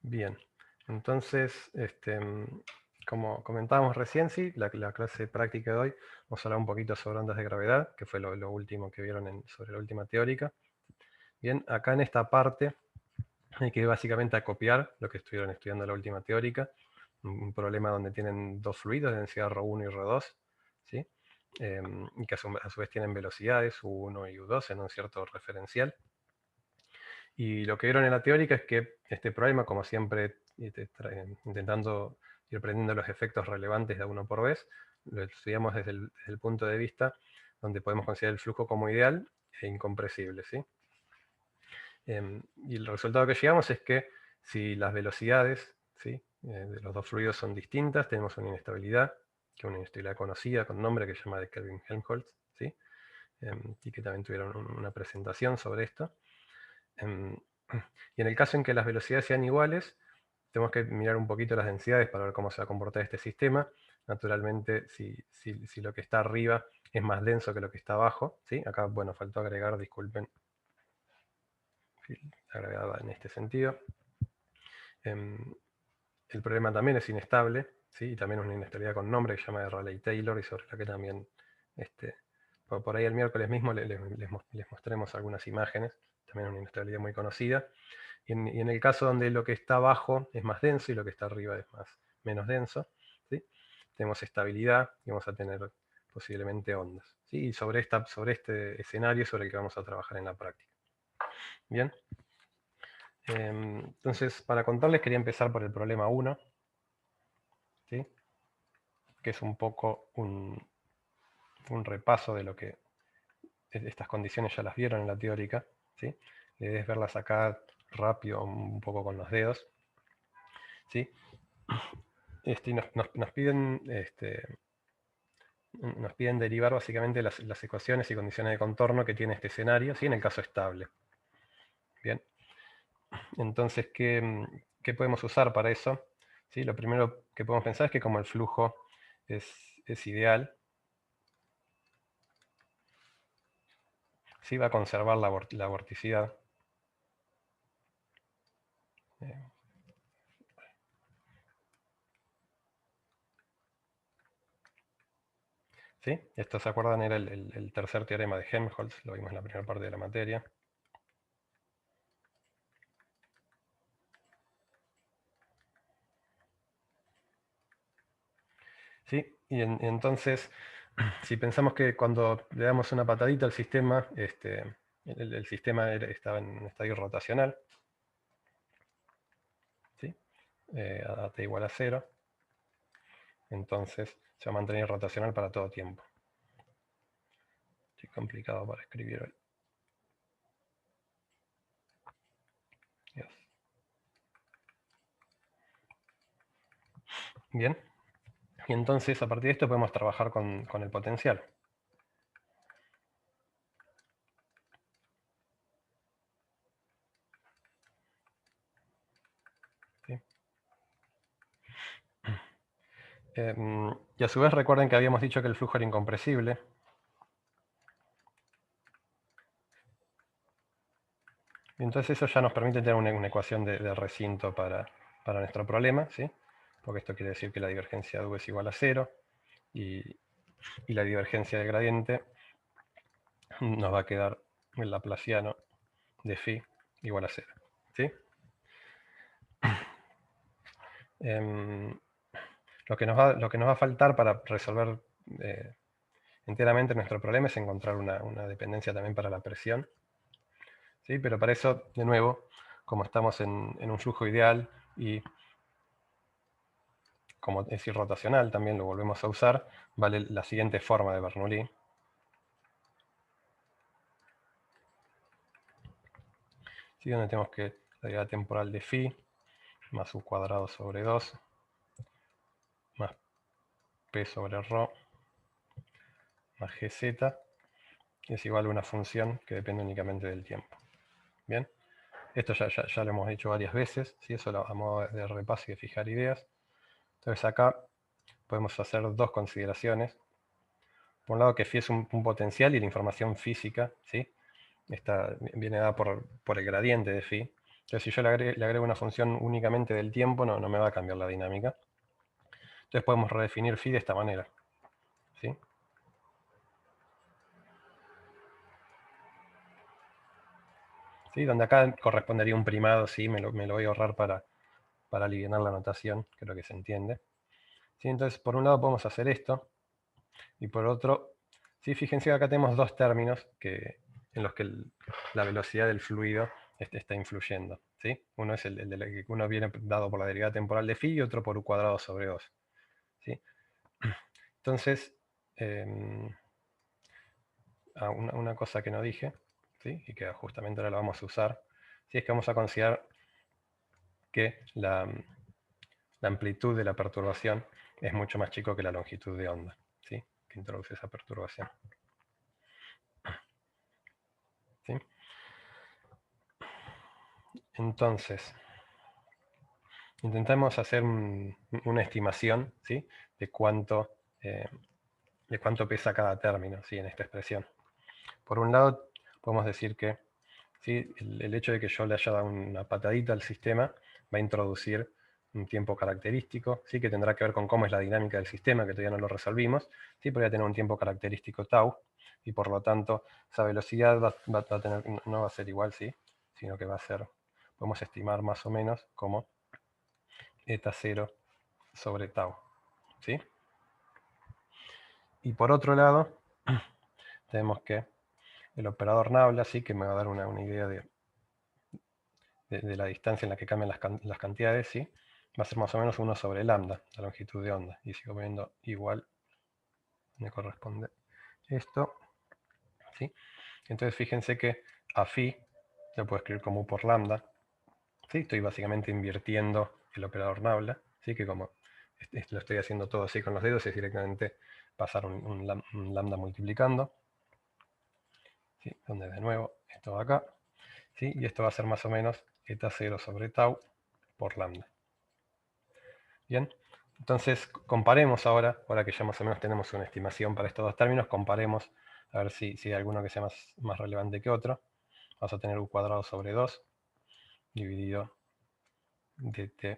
Bien, entonces, como comentábamos recién, sí, la clase práctica de hoy vamos a hablar un poquito sobre ondas de gravedad, que fue lo último que vieron sobre la última teórica. Bien, acá en esta parte hay que básicamente acopiar lo que estuvieron estudiando en la última teórica, un problema donde tienen dos fluidos de densidad ρ1 y ρ2, ¿sí? Y que a su vez tienen velocidades U1 y U2 en un cierto referencial. Y lo que vieron en la teórica es que este problema, como siempre, intentando ir aprendiendo los efectos relevantes de a uno por vez, lo estudiamos desde el punto de vista donde podemos considerar el flujo como ideal e incompresible, ¿sí? Y el resultado que llegamos es que si las velocidades, ¿sí?, de los dos fluidos son distintas, tenemos una inestabilidad, que es una inestabilidad conocida con nombre que se llama de Kelvin-Helmholtz, ¿sí? Y que también tuvieron una presentación sobre esto. Y en el caso en que las velocidades sean iguales, tenemos que mirar un poquito las densidades para ver cómo se va a comportar este sistema. Naturalmente, si lo que está arriba es más denso que lo que está abajo, ¿sí? Acá, bueno, faltó agregar, disculpen, la gravedad va en este sentido. El problema también es inestable, ¿sí? Y también es una inestabilidad con nombre que se llama de Rayleigh-Taylor y sobre la que también, por ahí el miércoles mismo les mostremos algunas imágenes, también es una inestabilidad muy conocida. Y en el caso donde lo que está abajo es más denso y lo que está arriba es menos denso, ¿sí?, tenemos estabilidad y vamos a tener posiblemente ondas, ¿sí? Y sobre este escenario sobre el que vamos a trabajar en la práctica. Bien. Entonces, para contarles quería empezar por el problema 1, ¿sí?, que es un poco un repaso de lo que estas condiciones ya las vieron en la teórica, ¿sí? Debes verlas acá rápido, un poco con los dedos, ¿sí? Y nos piden derivar básicamente las ecuaciones y condiciones de contorno que tiene este escenario, ¿sí?, en el caso estable. Bien. Entonces, ¿qué podemos usar para eso? ¿Sí? Lo primero que podemos pensar es que como el flujo es ideal, ¿sí?, va a conservar la vorticidad. ¿Sí? Esto, ¿se acuerdan? Era el tercer teorema de Helmholtz, lo vimos en la primera parte de la materia. ¿Sí? Y entonces, si pensamos que cuando le damos una patadita al sistema, el sistema estaba en un estadio rotacional, ¿sí?, a t igual a 0, entonces se va a mantener rotacional para todo tiempo. Es complicado para escribir hoy. Yes. Bien. Y entonces, a partir de esto podemos trabajar con el potencial. ¿Sí? Y a su vez recuerden que habíamos dicho que el flujo era incompresible. Y entonces eso ya nos permite tener una ecuación de recinto para nuestro problema, ¿sí? Porque esto quiere decir que la divergencia de U es igual a 0 y la divergencia del gradiente nos va a quedar el laplaciano de phi igual a 0. ¿Sí? Lo que nos va a faltar para resolver enteramente nuestro problema es encontrar una dependencia también para la presión. ¿Sí? Pero para eso, de nuevo, como estamos en un flujo ideal y como es irrotacional, también lo volvemos a usar, vale la siguiente forma de Bernoulli. ¿Sí? Donde tenemos que la derivada temporal de phi más u cuadrado sobre 2 más p sobre ρ más gz es igual a una función que depende únicamente del tiempo. Bien, esto ya lo hemos hecho varias veces, ¿sí? Eso a modo de repaso y de fijar ideas. Entonces acá podemos hacer dos consideraciones. Por un lado, que phi es un potencial y la información física, ¿sí?, viene dada por el gradiente de phi. Entonces, si yo le agrego una función únicamente del tiempo, no me va a cambiar la dinámica. Entonces podemos redefinir phi de esta manera. ¿Sí? ¿Sí? Donde acá correspondería un primado, sí, me lo voy a ahorrar para aliviar la notación, creo que se entiende. ¿Sí? Entonces, por un lado podemos hacer esto, y por otro, ¿sí? Fíjense que acá tenemos dos términos en los que la velocidad del fluido está influyendo. ¿Sí? Uno es el de que uno viene dado por la derivada temporal de phi y otro por u cuadrado sobre 2. ¿Sí? Entonces, una cosa que no dije, ¿sí? Y que justamente ahora la vamos a usar, ¿sí? Es que vamos a considerar que la amplitud de la perturbación es mucho más chico que la longitud de onda, ¿sí? Que introduce esa perturbación. ¿Sí? Entonces, intentamos hacer una estimación, ¿sí? de cuánto pesa cada término, ¿sí? En esta expresión. Por un lado, podemos decir que, ¿sí? el hecho de que yo le haya dado una patadita al sistema va a introducir un tiempo característico, ¿sí? Que tendrá que ver con cómo es la dinámica del sistema, que todavía no lo resolvimos, ¿sí? Podría tener un tiempo característico tau, y por lo tanto esa velocidad no va a ser igual, ¿sí? Sino que va a ser, podemos estimar más o menos como eta 0 sobre tau. ¿Sí? Y por otro lado, tenemos que el operador nabla, ¿sí? Que me va a dar una idea de la distancia en la que cambian las cantidades, ¿sí? Va a ser más o menos 1 sobre lambda, la longitud de onda. Y sigo poniendo igual, me corresponde esto. ¿Sí? Entonces fíjense que a phi lo puedo escribir como u por lambda. ¿Sí? Estoy básicamente invirtiendo el operador nabla. ¿Sí? Que como lo estoy haciendo todo así con los dedos, es directamente pasar un lambda multiplicando. ¿Sí? Donde de nuevo esto va acá. ¿Sí? Y esto va a ser más o menos eta 0 sobre tau por lambda. Bien, entonces comparemos ahora que ya más o menos tenemos una estimación para estos dos términos, comparemos a ver si hay alguno que sea más relevante que otro. Vamos a tener u cuadrado sobre 2 dividido dt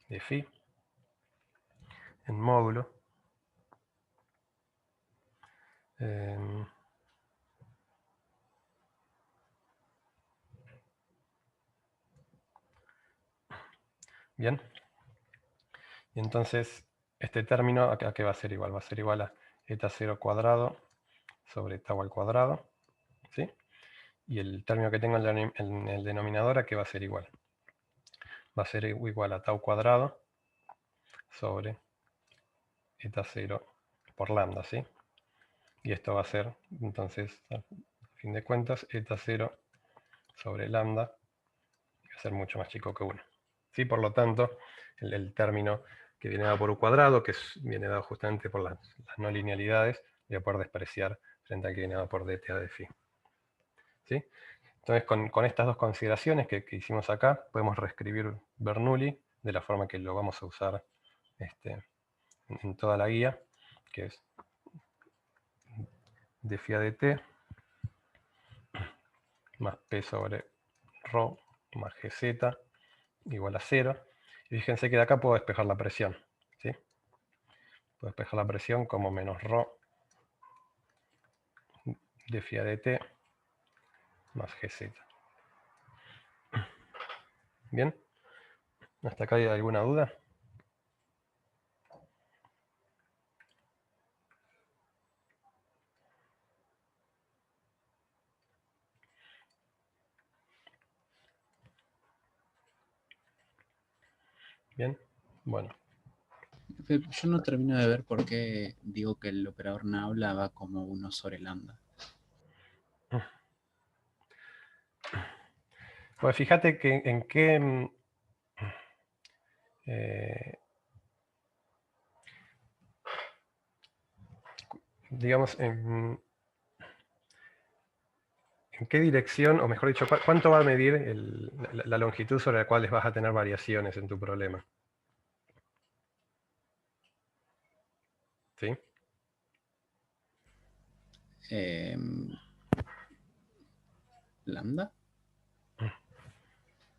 de phi en módulo. Bien, y entonces este término acá que va a ser igual, a eta 0 cuadrado sobre tau al cuadrado, ¿sí? Y el término que tengo en el denominador a que va a ser igual. Va a ser igual a tau cuadrado sobre eta 0 por lambda, ¿sí? Y esto va a ser, entonces, a fin de cuentas, eta 0 sobre lambda, va a ser mucho más chico que 1. ¿Sí? Por lo tanto, el término que viene dado por u cuadrado, que viene dado justamente por las no linealidades, voy a poder despreciar frente al que viene dado por dta de phi. ¿Sí? Entonces, con estas dos consideraciones que hicimos acá, podemos reescribir Bernoulli de la forma que lo vamos a usar en toda la guía, que es de phi a dt más p sobre ρ más gz igual a 0. Y fíjense que de acá puedo despejar la presión. ¿Sí? Puedo despejar la presión como menos ρ de phi a dt más gz. ¿Bien? ¿Hasta acá hay alguna duda? Bien, bueno. Yo no termino de ver por qué digo que el operador nabla va como 1 sobre lambda. Pues fíjate que en qué eh, digamos, en qué dirección, o mejor dicho, cuánto va a medir la longitud sobre la cual vas a tener variaciones en tu problema. ¿Sí? Lambda.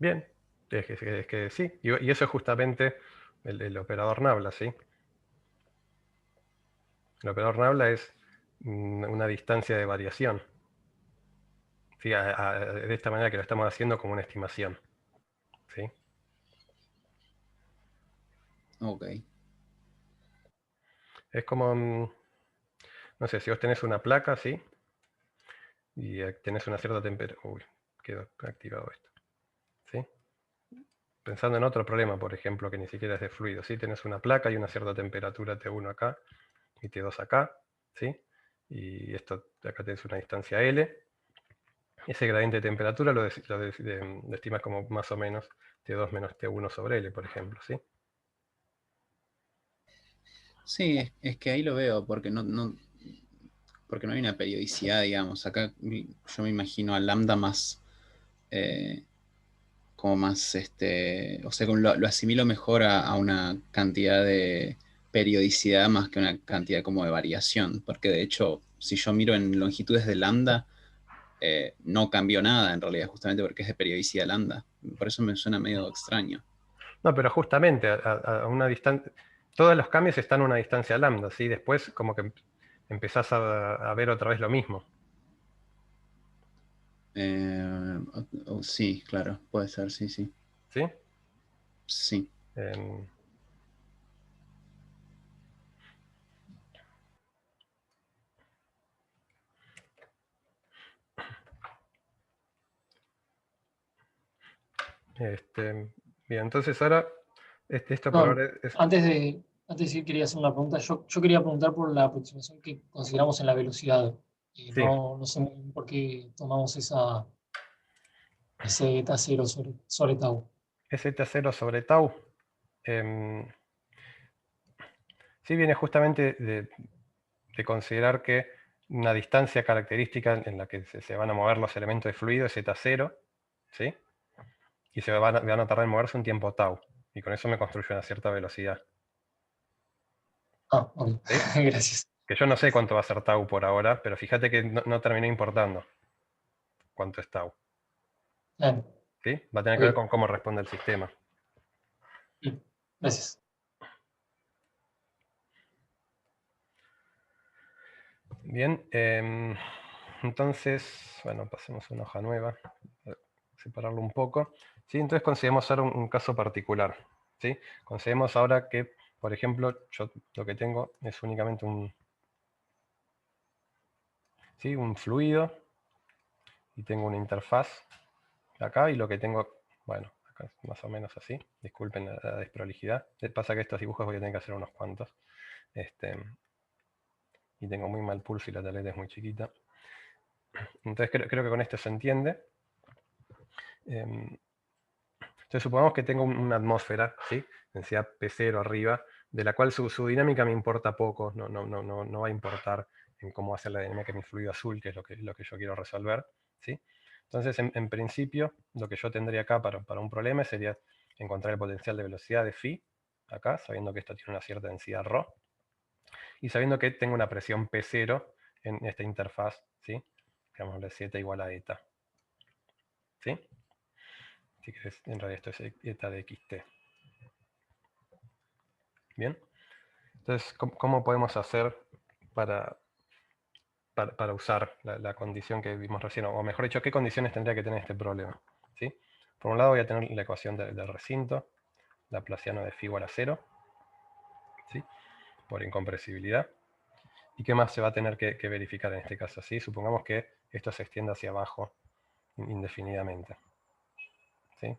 Bien, es que sí, y eso es justamente el operador Nabla, ¿sí? El operador Nabla es una distancia de variación. ¿Sí? De esta manera que lo estamos haciendo como una estimación. ¿Sí? Ok. Es como, no sé, si vos tenés una placa, ¿sí? Y tenés una cierta temperatura. Uy, quedó activado esto. ¿Sí? Pensando en otro problema, por ejemplo, que ni siquiera es de fluido. ¿Sí? Tenés una placa y una cierta temperatura T1 acá y T2 acá. ¿Sí? Y esto, acá tenés una distancia L. Ese gradiente de temperatura lo estimas como más o menos T2 menos T1 sobre L, por ejemplo. ¿Sí? Sí, es que ahí lo veo, porque no hay una periodicidad, digamos. Acá yo me imagino a lambda más, eh, como más, o sea, lo asimilo mejor a una cantidad de periodicidad más que una cantidad como de variación, porque de hecho, si yo miro en longitudes de lambda, no cambió nada en realidad, justamente porque es de periodicidad lambda. Por eso me suena medio extraño. No, pero justamente a una distancia, todos los cambios están a una distancia lambda, ¿sí? Después como que empezás a ver otra vez lo mismo, Sí, claro, puede ser, sí, sí. ¿sí? Sí. Em, este, bien, entonces ahora, esto por No, ahora es... antes de decir, quería hacer una pregunta. Yo quería preguntar por la aproximación que consideramos en la velocidad. Sí, No sé muy bien por qué tomamos ese eta cero sobre tau. es eta0 sobre tau. em, sí viene justamente de considerar que una distancia característica en la que se van a mover los elementos de fluido es eta0, ¿sí? Y van a tardar en moverse un tiempo tau. Y con eso me construye una cierta velocidad. Ah, ok. ¿Sí? Gracias. Que yo no sé cuánto va a ser tau por ahora, pero fíjate que no terminó importando cuánto es tau. Bien, ¿Sí? Va a tener que ver ok. con cómo responde el sistema. Bien, gracias. Bien, entonces, bueno, pasemos a una hoja nueva, separarlo un poco. ¿Sí? Entonces consideremos ahora un caso particular. ¿Sí? Consideremos ahora que, por ejemplo, yo lo que tengo es únicamente ¿sí? un fluido y tengo una interfaz acá y lo que tengo, bueno, acá es más o menos así. Disculpen la desprolijidad. Pasa que estos dibujos voy a tener que hacer unos cuantos. Este, y tengo muy mal pulso y la tableta es muy chiquita. Entonces creo que con esto se entiende. Entonces supongamos que tengo una atmósfera, ¿sí? Densidad P0 arriba, de la cual su dinámica me importa poco, no va a importar en cómo hacer la dinámica de mi fluido azul, que es lo que yo quiero resolver. ¿Sí? Entonces, en principio, lo que yo tendría acá para un problema sería encontrar el potencial de velocidad de phi, acá, sabiendo que esto tiene una cierta densidad ρ, y sabiendo que tengo una presión P0 en esta interfaz, ¿sí? Digámosle 7 igual a eta. ¿Sí? Si querés, en realidad esto es eta de xt. Bien. Entonces, ¿cómo podemos hacer para, para usar la condición que vimos recién? O mejor dicho, ¿qué condiciones tendría que tener este problema? ¿Sí? Por un lado voy a tener la ecuación del recinto, laplaciano de phi igual a 0, ¿sí? Por incompresibilidad. ¿Y qué más se va a tener que verificar en este caso? ¿Sí? Supongamos que esto se extiende hacia abajo indefinidamente. ¿Sí?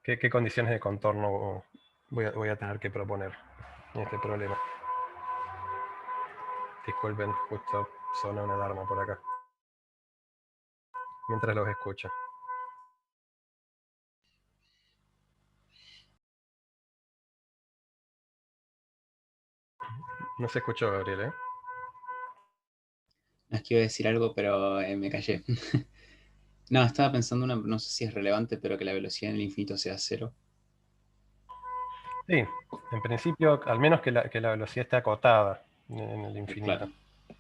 ¿Qué condiciones de contorno voy a tener que proponer en este problema? Disculpen, justo suena una alarma por acá. Mientras los escucho. No se escuchó, Gabriel, ¿eh? No es que iba a decir algo, pero me callé. No, estaba pensando no sé si es relevante, pero que la velocidad en el infinito sea cero. Sí, en principio, al menos que la velocidad esté acotada en el infinito. Claro.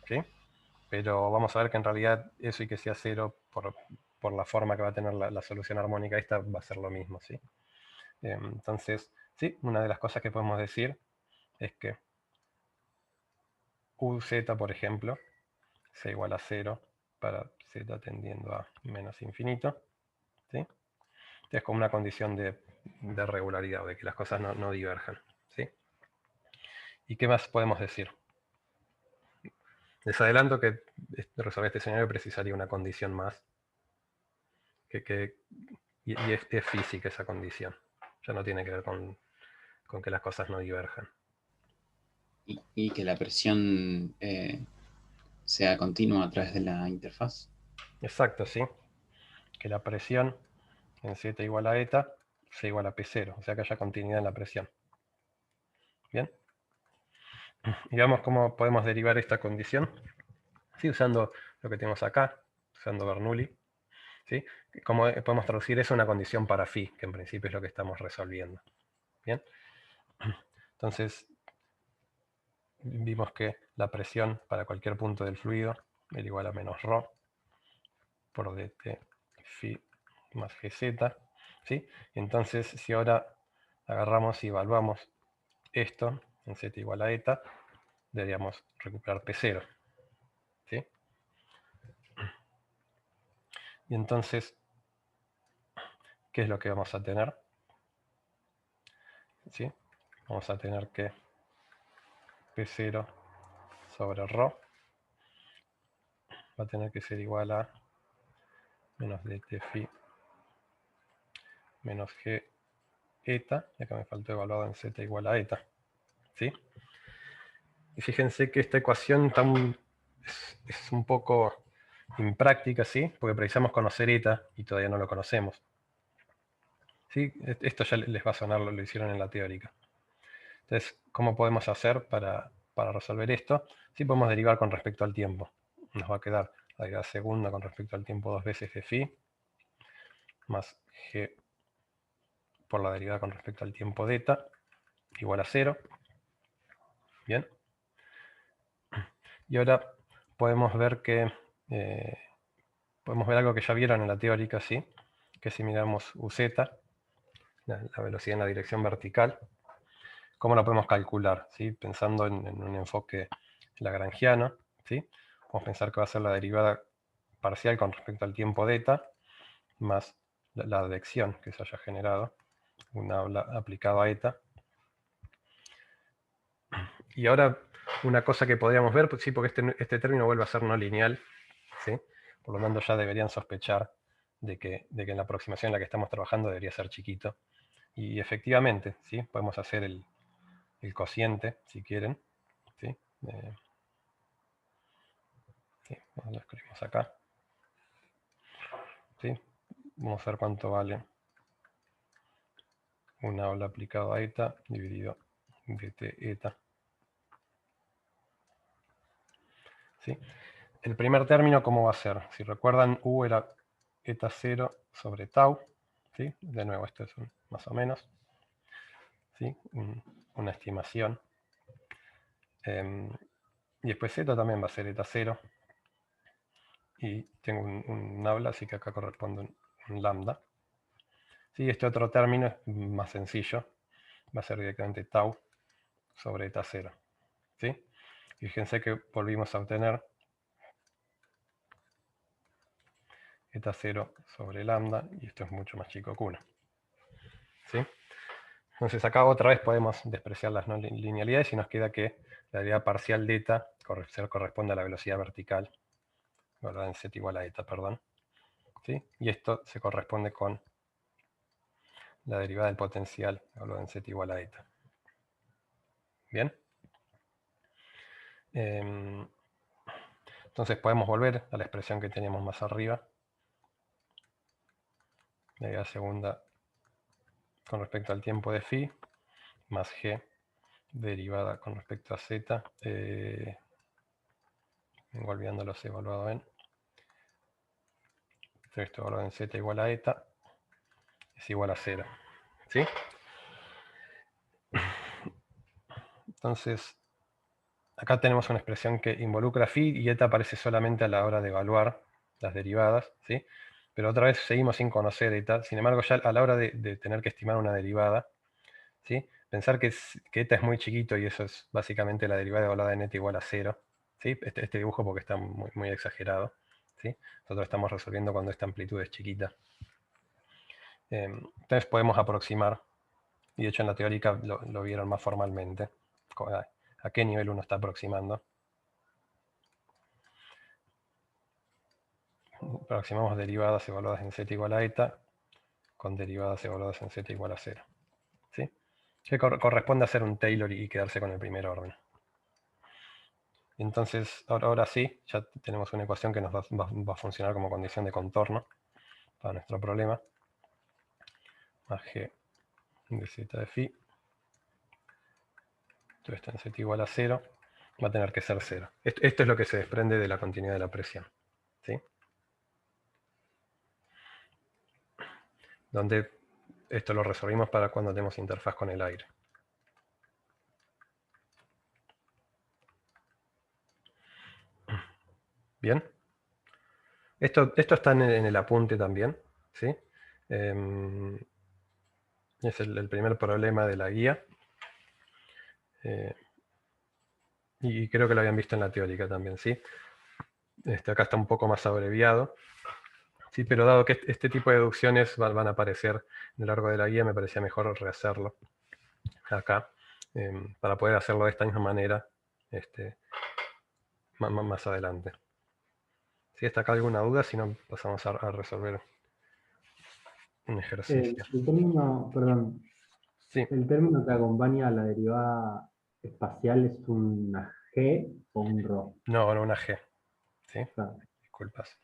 ¿Sí? Pero vamos a ver que en realidad eso y que sea cero por la forma que va a tener la solución armónica esta, va a ser lo mismo, ¿sí? Entonces, sí, una de las cosas que podemos decir es que uz, por ejemplo, sea igual a 0 para z tendiendo a menos infinito, ¿sí? Es como una condición de regularidad, de que las cosas no diverjan, ¿sí? ¿Y qué más podemos decir? Les adelanto que resolver este escenario precisaría una condición más, y es física esa condición. Ya no tiene que ver con que las cosas no diverjan. Y que la presión sea continua a través de la interfaz. Exacto, sí. Que la presión en z igual a eta sea igual a P0, o sea que haya continuidad en la presión. ¿Bien? Y veamos cómo podemos derivar esta condición. Sí, usando lo que tenemos acá, usando Bernoulli. ¿Sí? ¿Cómo podemos traducir eso a una condición para phi, que en principio es lo que estamos resolviendo? ¿Bien? Entonces, vimos que la presión para cualquier punto del fluido era igual a menos ρ por dt phi más gz. ¿Sí? Entonces, si ahora agarramos y evaluamos esto en z igual a eta, deberíamos recuperar P0. ¿Sí? Y entonces, ¿qué es lo que vamos a tener? ¿Sí? Vamos a tener que P0 sobre ρ va a tener que ser igual a menos dt phi menos g eta, y acá me faltó evaluado en z igual a eta. ¿Sí? Y fíjense que esta ecuación es un poco impráctica, ¿sí? Porque precisamos conocer eta y todavía no lo conocemos. ¿Sí? Esto ya les va a sonar, lo hicieron en la teórica. Entonces, ¿cómo podemos hacer para resolver esto? Sí, podemos derivar con respecto al tiempo. Nos va a quedar la derivada segunda con respecto al tiempo 2 veces de phi, más g por la derivada con respecto al tiempo de eta, igual a 0. Bien. Y ahora podemos ver que podemos ver algo que ya vieron en la teórica, ¿sí? Que si miramos uz, la velocidad en la dirección vertical, ¿cómo la podemos calcular? ¿Sí? Pensando en un enfoque lagrangiano, ¿sí? Podemos pensar que va a ser la derivada parcial con respecto al tiempo de eta, más la advección que se haya generado, una aplicada a eta. Y ahora una cosa que podríamos ver, pues sí, porque este término vuelve a ser no lineal, ¿sí? Por lo tanto ya deberían sospechar de que en la aproximación en la que estamos trabajando debería ser chiquito. Y efectivamente, ¿sí? Podemos hacer el cociente, si quieren. ¿Sí? Sí, lo escribimos acá. ¿Sí? Vamos a ver cuánto vale una ola aplicado a eta dividido dt eta. ¿Sí? El primer término, ¿cómo va a ser? Si recuerdan, u era eta 0 sobre tau. ¿Sí? De nuevo, esto es más o menos. ¿Sí? Una estimación. Y después z también va a ser eta 0. Y tengo un nabla, así que acá corresponde un lambda. ¿Sí? Este otro término es más sencillo. Va a ser directamente tau sobre eta 0. ¿Sí? Y fíjense que volvimos a obtener eta 0 sobre lambda, y esto es mucho más chico que 1. ¿Sí? Entonces acá otra vez podemos despreciar las no linealidades y nos queda que la derivada parcial de eta corresponde a la velocidad vertical, ¿verdad? En z igual a eta, perdón. ¿Sí? Y esto se corresponde con la derivada del potencial, hablo en z igual a eta. ¿Bien? Entonces podemos volver a la expresión que teníamos más arriba. La derivada segunda con respecto al tiempo de phi, más g derivada con respecto a z, vengo olvidando los evaluados en. Esto evaluado en z igual a eta es igual a 0. ¿Sí? Entonces, acá tenemos una expresión que involucra phi y eta aparece solamente a la hora de evaluar las derivadas, ¿sí? pero otra vez seguimos sin conocer eta. Sin embargo, ya a la hora de tener que estimar una derivada, ¿sí? Pensar que eta es muy chiquito y eso es básicamente la derivada evaluada en eta igual a 0. ¿Sí? Este dibujo porque está muy, muy exagerado. ¿Sí? Nosotros estamos resolviendo cuando esta amplitud es chiquita. Entonces podemos aproximar, y de hecho en la teórica lo vieron más formalmente, a qué nivel uno está aproximando. Aproximamos derivadas evaluadas en z igual a eta con derivadas evaluadas en z igual a 0. ¿Sí? Que corresponde a hacer un Taylor y quedarse con el primer orden. Entonces, ahora sí, ya tenemos una ecuación que nos va a funcionar como condición de contorno para nuestro problema. Más g de z de phi. Todo esto en z igual a 0. Va a tener que ser 0. Esto es lo que se desprende de la continuidad de la presión. ¿Sí? Donde esto lo resolvimos para cuando tenemos interfaz con el aire. Bien. Esto está en el apunte también. ¿Sí? Es el primer problema de la guía. Y creo que lo habían visto en la teórica también, ¿sí? Acá está un poco más abreviado. Sí, pero dado que este tipo de deducciones van a aparecer a lo largo de la guía, me parecía mejor rehacerlo acá, para poder hacerlo de esta misma manera más adelante. Si está acá alguna duda, si no, pasamos a resolver un ejercicio. El término, perdón, Sí. el término que acompaña a la derivada espacial es una G o un ρ. No, una G. ¿Sí? Claro. Disculpas.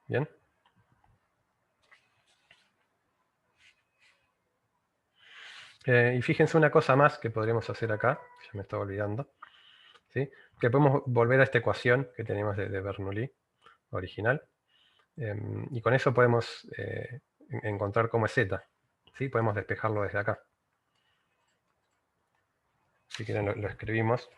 Bien. Y fíjense una cosa más que podríamos hacer acá, ya me estaba olvidando, ¿sí? Que podemos volver a esta ecuación que tenemos de Bernoulli original, y con eso podemos encontrar cómo es z, ¿sí? Podemos despejarlo desde acá. Si quieren lo escribimos.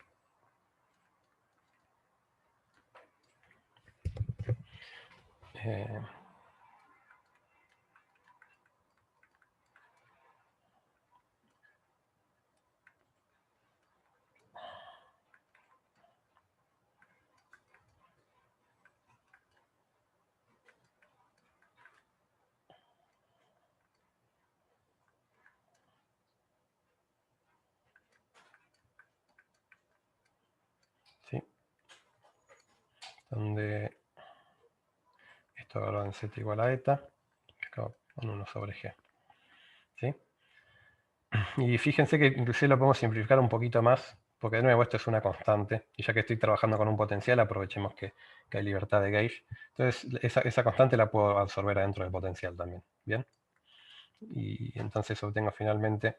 ¿Sí? Donde esto ahora en z igual a eta, acá con 1 sobre g. ¿Sí? Y fíjense que inclusive lo podemos simplificar un poquito más, porque de nuevo esto es una constante, y ya que estoy trabajando con un potencial, aprovechemos que hay libertad de gauge. Entonces esa constante la puedo absorber adentro del potencial también. ¿Bien? Y entonces obtengo finalmente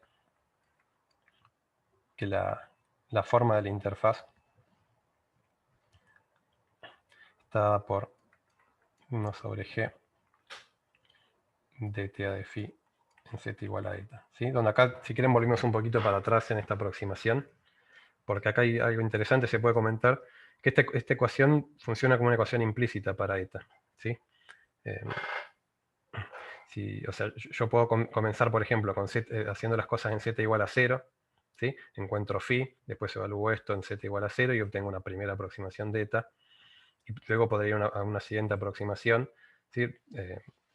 que la forma de la interfaz está dada por 1 sobre g de ta de phi en z igual a eta. ¿Sí? Donde acá, si quieren, volvimos un poquito para atrás en esta aproximación, porque acá hay algo interesante, se puede comentar, que esta ecuación funciona como una ecuación implícita para eta. ¿Sí? O sea, yo puedo comenzar, por ejemplo, haciendo las cosas en z igual a 0, ¿sí? Encuentro phi, después evalúo esto en z igual a 0 y obtengo una primera aproximación de eta, y luego podría ir a una siguiente aproximación, ¿sí?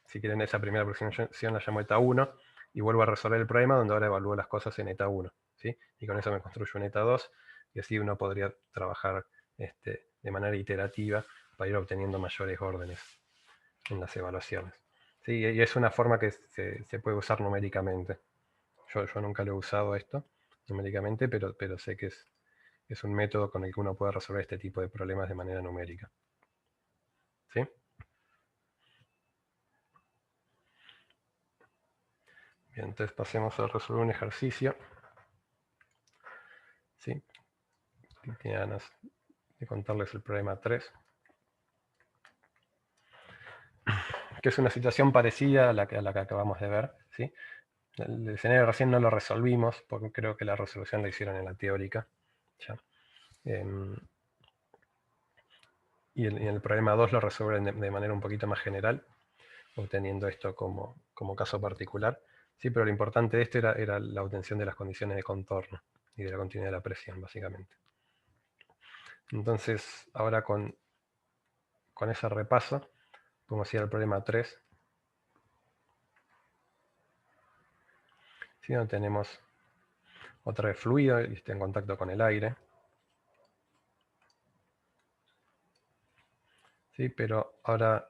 Si quieren, esa primera aproximación la llamo eta 1, y vuelvo a resolver el problema donde ahora evalúo las cosas en eta 1, ¿sí? Y con eso me construyo un eta 2, y así uno podría trabajar de manera iterativa para ir obteniendo mayores órdenes en las evaluaciones. ¿Sí? Y es una forma que se puede usar numéricamente. Yo nunca lo he usado esto numéricamente, pero sé que es un método con el que uno puede resolver este tipo de problemas de manera numérica. ¿Sí? Bien, entonces pasemos a resolver un ejercicio. ¿Sí? Tiene ganas de contarles el problema 3. Que es una situación parecida a la que acabamos de ver. ¿Sí? El escenario recién no lo resolvimos, porque creo que la resolución la hicieron en la teórica. ¿Ya? Y en el problema 2 lo resuelven de manera un poquito más general, obteniendo esto como caso particular. Sí, pero lo importante de esto era la obtención de las condiciones de contorno y de la continuidad de la presión, básicamente. Entonces, ahora con ese repaso, podemos ir al problema 3. Si no, tenemos otra vez fluido y está en contacto con el aire. ¿Sí? Pero ahora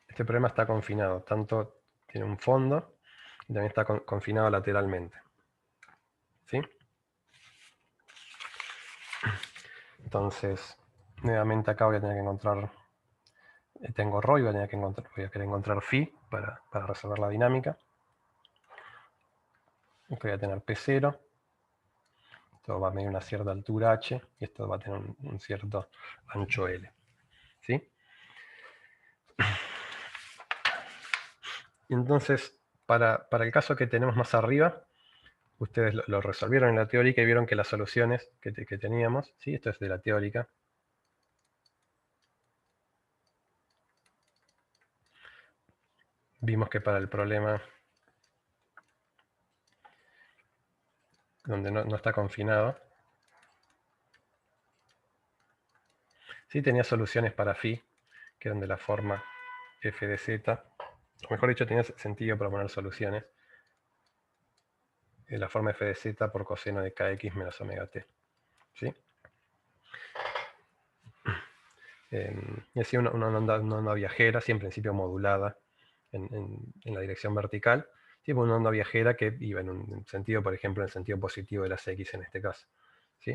este problema está confinado, tanto tiene un fondo y también está confinado lateralmente. ¿Sí? Entonces, nuevamente acá voy a tener que encontrar, tengo ρ y voy a querer encontrar phi para resolver la dinámica. Voy a tener P0. Esto va a medir una cierta altura h y esto va a tener un cierto ancho L. ¿Sí? Y entonces, para el caso que tenemos más arriba, ustedes lo resolvieron en la teórica y vieron que las soluciones que teníamos, ¿sí? Esto es de la teórica, vimos que para el problema donde no está confinado, sí tenía soluciones para phi, que eran de la forma f de z, o mejor dicho, tenía sentido proponer soluciones en la forma f de z por coseno de kx menos omega t. ¿Sí? Y así una onda viajera, sí, en principio modulada en la dirección vertical, ¿sí? Una onda viajera que iba en un sentido, por ejemplo, en el sentido positivo de las x en este caso. ¿Sí?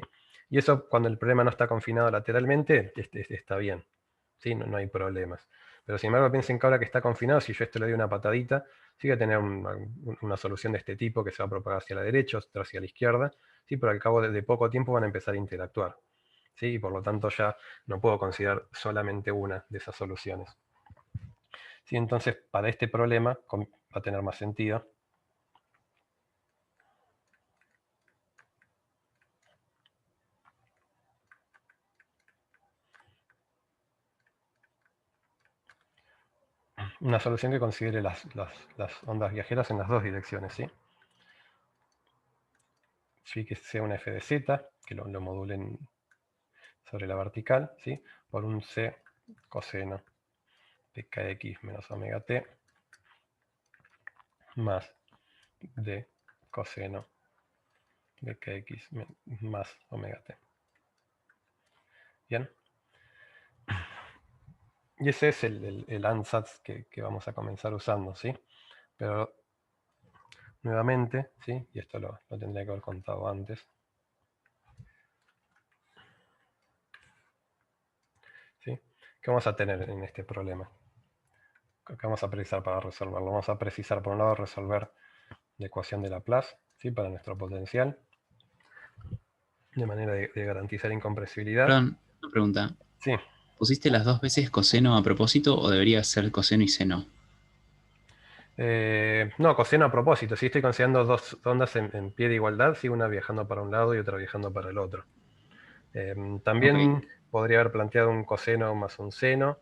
Y eso, cuando el problema no está confinado lateralmente, está bien. ¿Sí? No hay problemas. Pero sin embargo, piensen que ahora que está confinado, si yo esto le doy una patadita, sí que tener una solución de este tipo que se va a propagar hacia la derecha, otra hacia la izquierda, ¿sí? Pero al cabo de poco tiempo van a empezar a interactuar. ¿Sí? Y por lo tanto ya no puedo considerar solamente una de esas soluciones. ¿Sí? Entonces, para este problema va a tener más sentido una solución que considere las ondas viajeras en las dos direcciones. ¿Sí? Sí, que sea una f de z, que lo modulen sobre la vertical, ¿sí? Por un c coseno de kx menos omega t más d coseno de kx más omega t. Bien. Y ese es el ansatz que vamos a comenzar usando, ¿sí? Pero nuevamente, ¿sí? Y esto lo tendría que haber contado antes. ¿Sí? ¿Qué vamos a tener en este problema? ¿Qué vamos a precisar para resolverlo? Vamos a precisar, por un lado, resolver la ecuación de Laplace, ¿sí? Para nuestro potencial, de manera de garantizar incompresibilidad. Perdón, una pregunta. Sí. ¿Pusiste las dos veces coseno a propósito o debería ser coseno y seno? No, coseno a propósito. Si estoy considerando dos ondas en pie de igualdad, sí, una viajando para un lado y otra viajando para el otro. También podría haber planteado un coseno más un seno,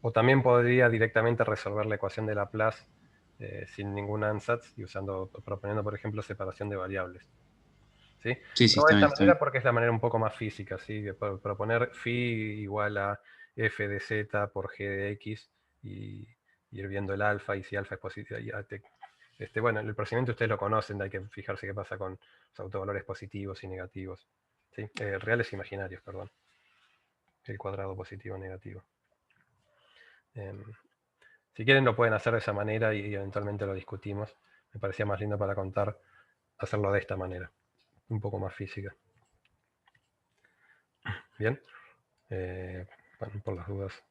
o también podría directamente resolver la ecuación de Laplace sin ningún ansatz y proponiendo, por ejemplo, separación de variables. ¿Sí? Sí, sí, No de está esta bien. manera porque es la manera un poco más física, ¿sí? De proponer phi igual a f de z por g de x y ir viendo el alfa, y si alfa es positivo, bueno, el procedimiento ustedes lo conocen, hay que fijarse qué pasa con los autovalores positivos y negativos. ¿Sí? Reales e imaginarios, perdón. El cuadrado positivo o negativo. Si quieren lo pueden hacer de esa manera y eventualmente lo discutimos. Me parecía más lindo para contar hacerlo de esta manera, un poco más física. Bien. Bueno, por las dudas,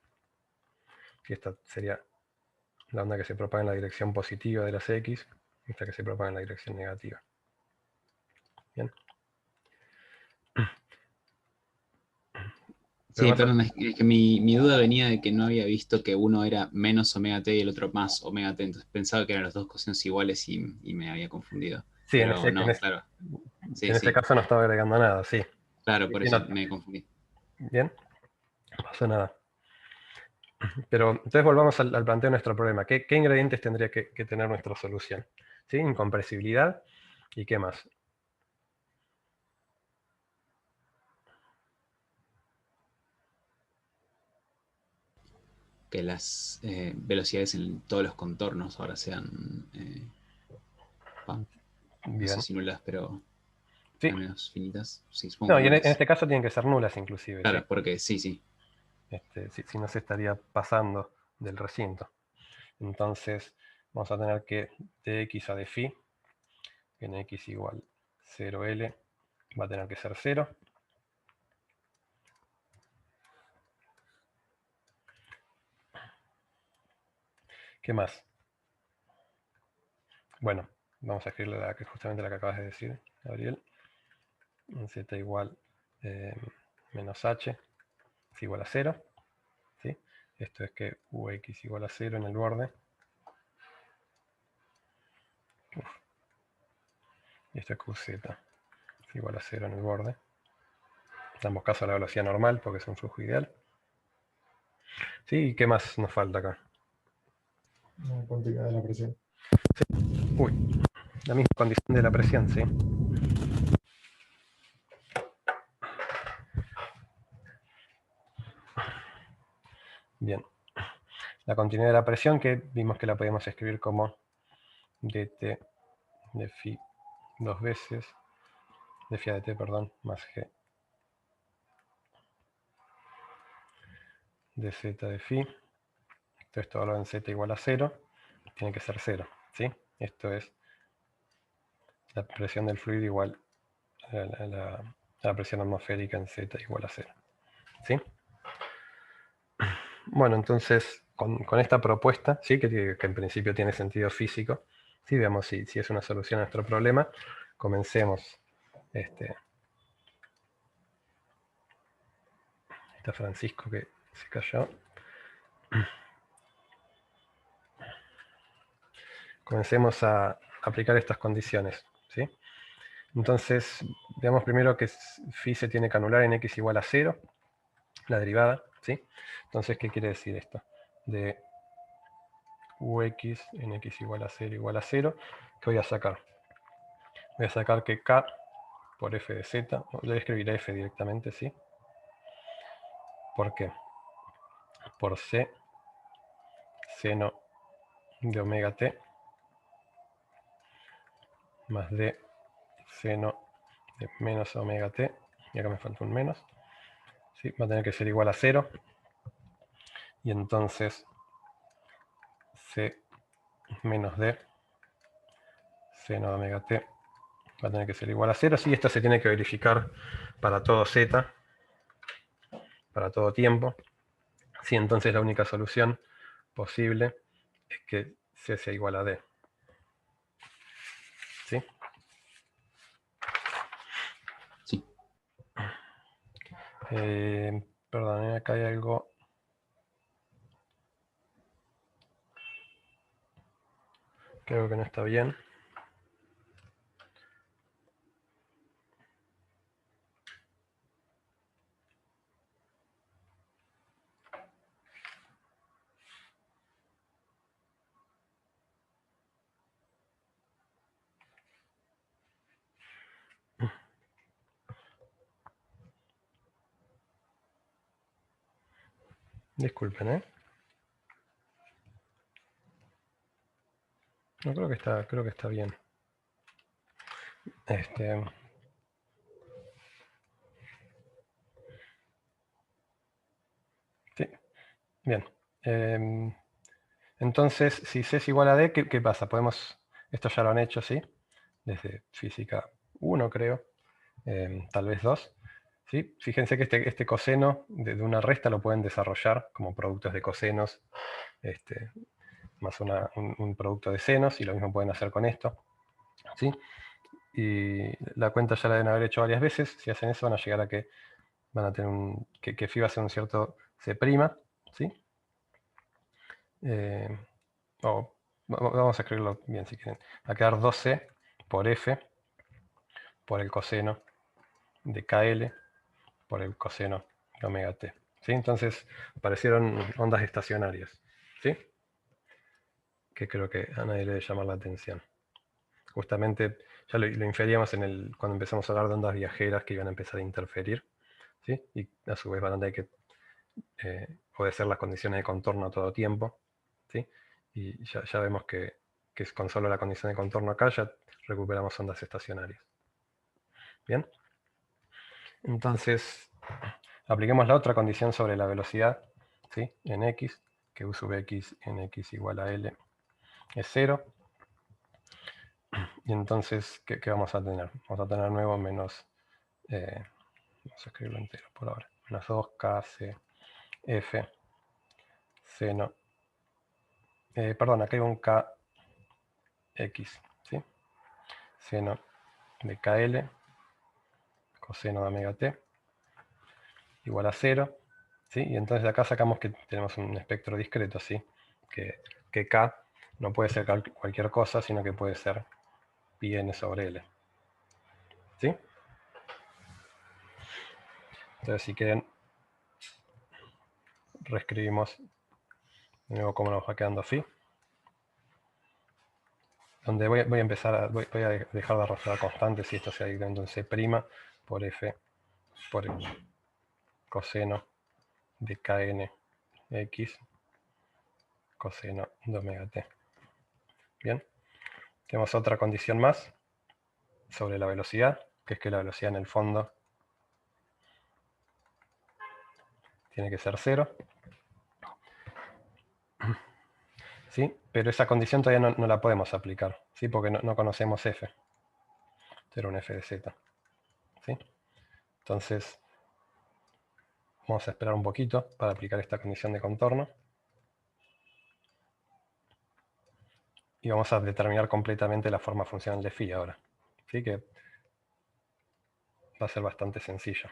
que esta sería la onda que se propaga en la dirección positiva de las x, esta que se propaga en la dirección negativa. Bien. Sí, perdón, es que mi duda venía de que no había visto que uno era menos omega t y el otro más omega t, entonces pensaba que eran los dos cosenos iguales y me había confundido. Sí, Pero no, claro. Sí, en este caso no estaba agregando nada, sí. Claro, Sí, por sí, eso me confundí. Bien, no pasa nada. Pero entonces volvamos al planteo de nuestro problema. ¿Qué ingredientes tendría que tener nuestra solución? ¿Sí? Incompresibilidad. ¿Y qué más? Que las velocidades en todos los contornos ahora sean, no Bien. sé si nulas, pero Sí. al menos finitas. Sí, supongo No, que y en nulas. este caso tienen que ser nulas inclusive. Claro, ¿sí? porque sí. Si no se estaría pasando del recinto. Entonces vamos a tener que dx a de phi, en x igual 0L, va a tener que ser 0. ¿Qué más? Bueno, vamos a escribir justamente la que acabas de decir, Gabriel. Z igual menos h es igual a 0. ¿sí? Esto es que ux igual a 0 en el borde. Y esto es qz es igual a 0 en el borde. En ambos casos la velocidad normal porque es un flujo ideal. ¿Sí? ¿Y qué más nos falta acá? La continuidad de la presión. Uy, la misma condición de la presión, ¿sí? Bien. La continuidad de la presión, que vimos que la podemos escribir como dt de phi dos veces, de phi a dt, perdón, más g de z de phi. Esto valor en z igual a 0, tiene que ser 0, ¿sí? Esto es la presión del fluido igual a la presión atmosférica en z igual a 0, ¿sí? Bueno, entonces, con esta propuesta, ¿sí? que en principio tiene sentido físico, ¿sí? Veamos si es una solución a nuestro problema. Comencemos. Está Francisco que se cayó. Comencemos a aplicar estas condiciones, ¿sí? Entonces, veamos primero que phi se tiene que anular en x igual a 0, la derivada, ¿sí? Entonces, ¿qué quiere decir esto? De ux en x igual a 0, ¿qué voy a sacar? Voy a sacar que k por f de z, le voy a escribir f directamente, ¿sí? ¿Por qué? Por c seno de omega t más d seno de menos omega t, y acá me falta un menos, ¿sí? Va a tener que ser igual a 0, y entonces c menos d seno de omega t va a tener que ser igual a 0, sí, esto se tiene que verificar para todo z, para todo tiempo, sí, entonces la única solución posible es que c sea igual a d, ¿sí? Sí. Perdón, acá hay algo. Creo que no está bien. Disculpen, ¿eh? No, creo que está bien. Sí, bien. Entonces, si C es igual a D, ¿qué pasa? Esto ya lo han hecho, ¿sí? Desde física 1, creo. Tal vez 2. ¿Sí? Fíjense que este coseno de una resta lo pueden desarrollar como productos de cosenos, más un producto de senos, y lo mismo pueden hacer con esto. ¿Sí? Y la cuenta ya la deben haber hecho varias veces. Si hacen eso van a llegar a que van a tener que phi va a ser un cierto C', ¿sí? Vamos a escribirlo bien si quieren. Va a quedar 2C por F por el coseno de KL por el coseno de omega t. ¿Sí? Entonces aparecieron ondas estacionarias. ¿Sí? Que creo que a nadie le debe llamar la atención. Justamente ya lo inferíamos cuando empezamos a hablar de ondas viajeras que iban a empezar a interferir. ¿Sí? Y a su vez van a tener que obedecer las condiciones de contorno a todo tiempo. ¿Sí? Y ya vemos que con solo la condición de contorno acá ya recuperamos ondas estacionarias. Bien. Entonces, apliquemos la otra condición sobre la velocidad, ¿sí? En x, que u sub x en x igual a L es 0. Y entonces, ¿qué vamos a tener? Vamos a tener nuevo menos, vamos a escribirlo entero por ahora, menos 2kc f seno, perdón, acá hay un kx, ¿sí? Seno de kl coseno de omega t igual a 0, ¿sí? Y entonces acá sacamos que tenemos un espectro discreto, ¿sí? Que k no puede ser cualquier cosa, sino que puede ser pi n sobre L. ¿Sí? Entonces si quieren, reescribimos de nuevo cómo nos va quedando phi. Donde voy a empezar, voy a dejar de arrastrar constantes y esto sea directamente un c' por f por el coseno de kn x coseno de omega t. Bien. Tenemos otra condición más sobre la velocidad, que es que la velocidad en el fondo tiene que ser 0. ¿Sí? Pero esa condición todavía no la podemos aplicar, ¿sí? Porque no conocemos f. Esto era un f de z. ¿Sí? Entonces, vamos a esperar un poquito para aplicar esta condición de contorno. Y vamos a determinar completamente la forma funcional de phi ahora. ¿Sí? Que va a ser bastante sencillo.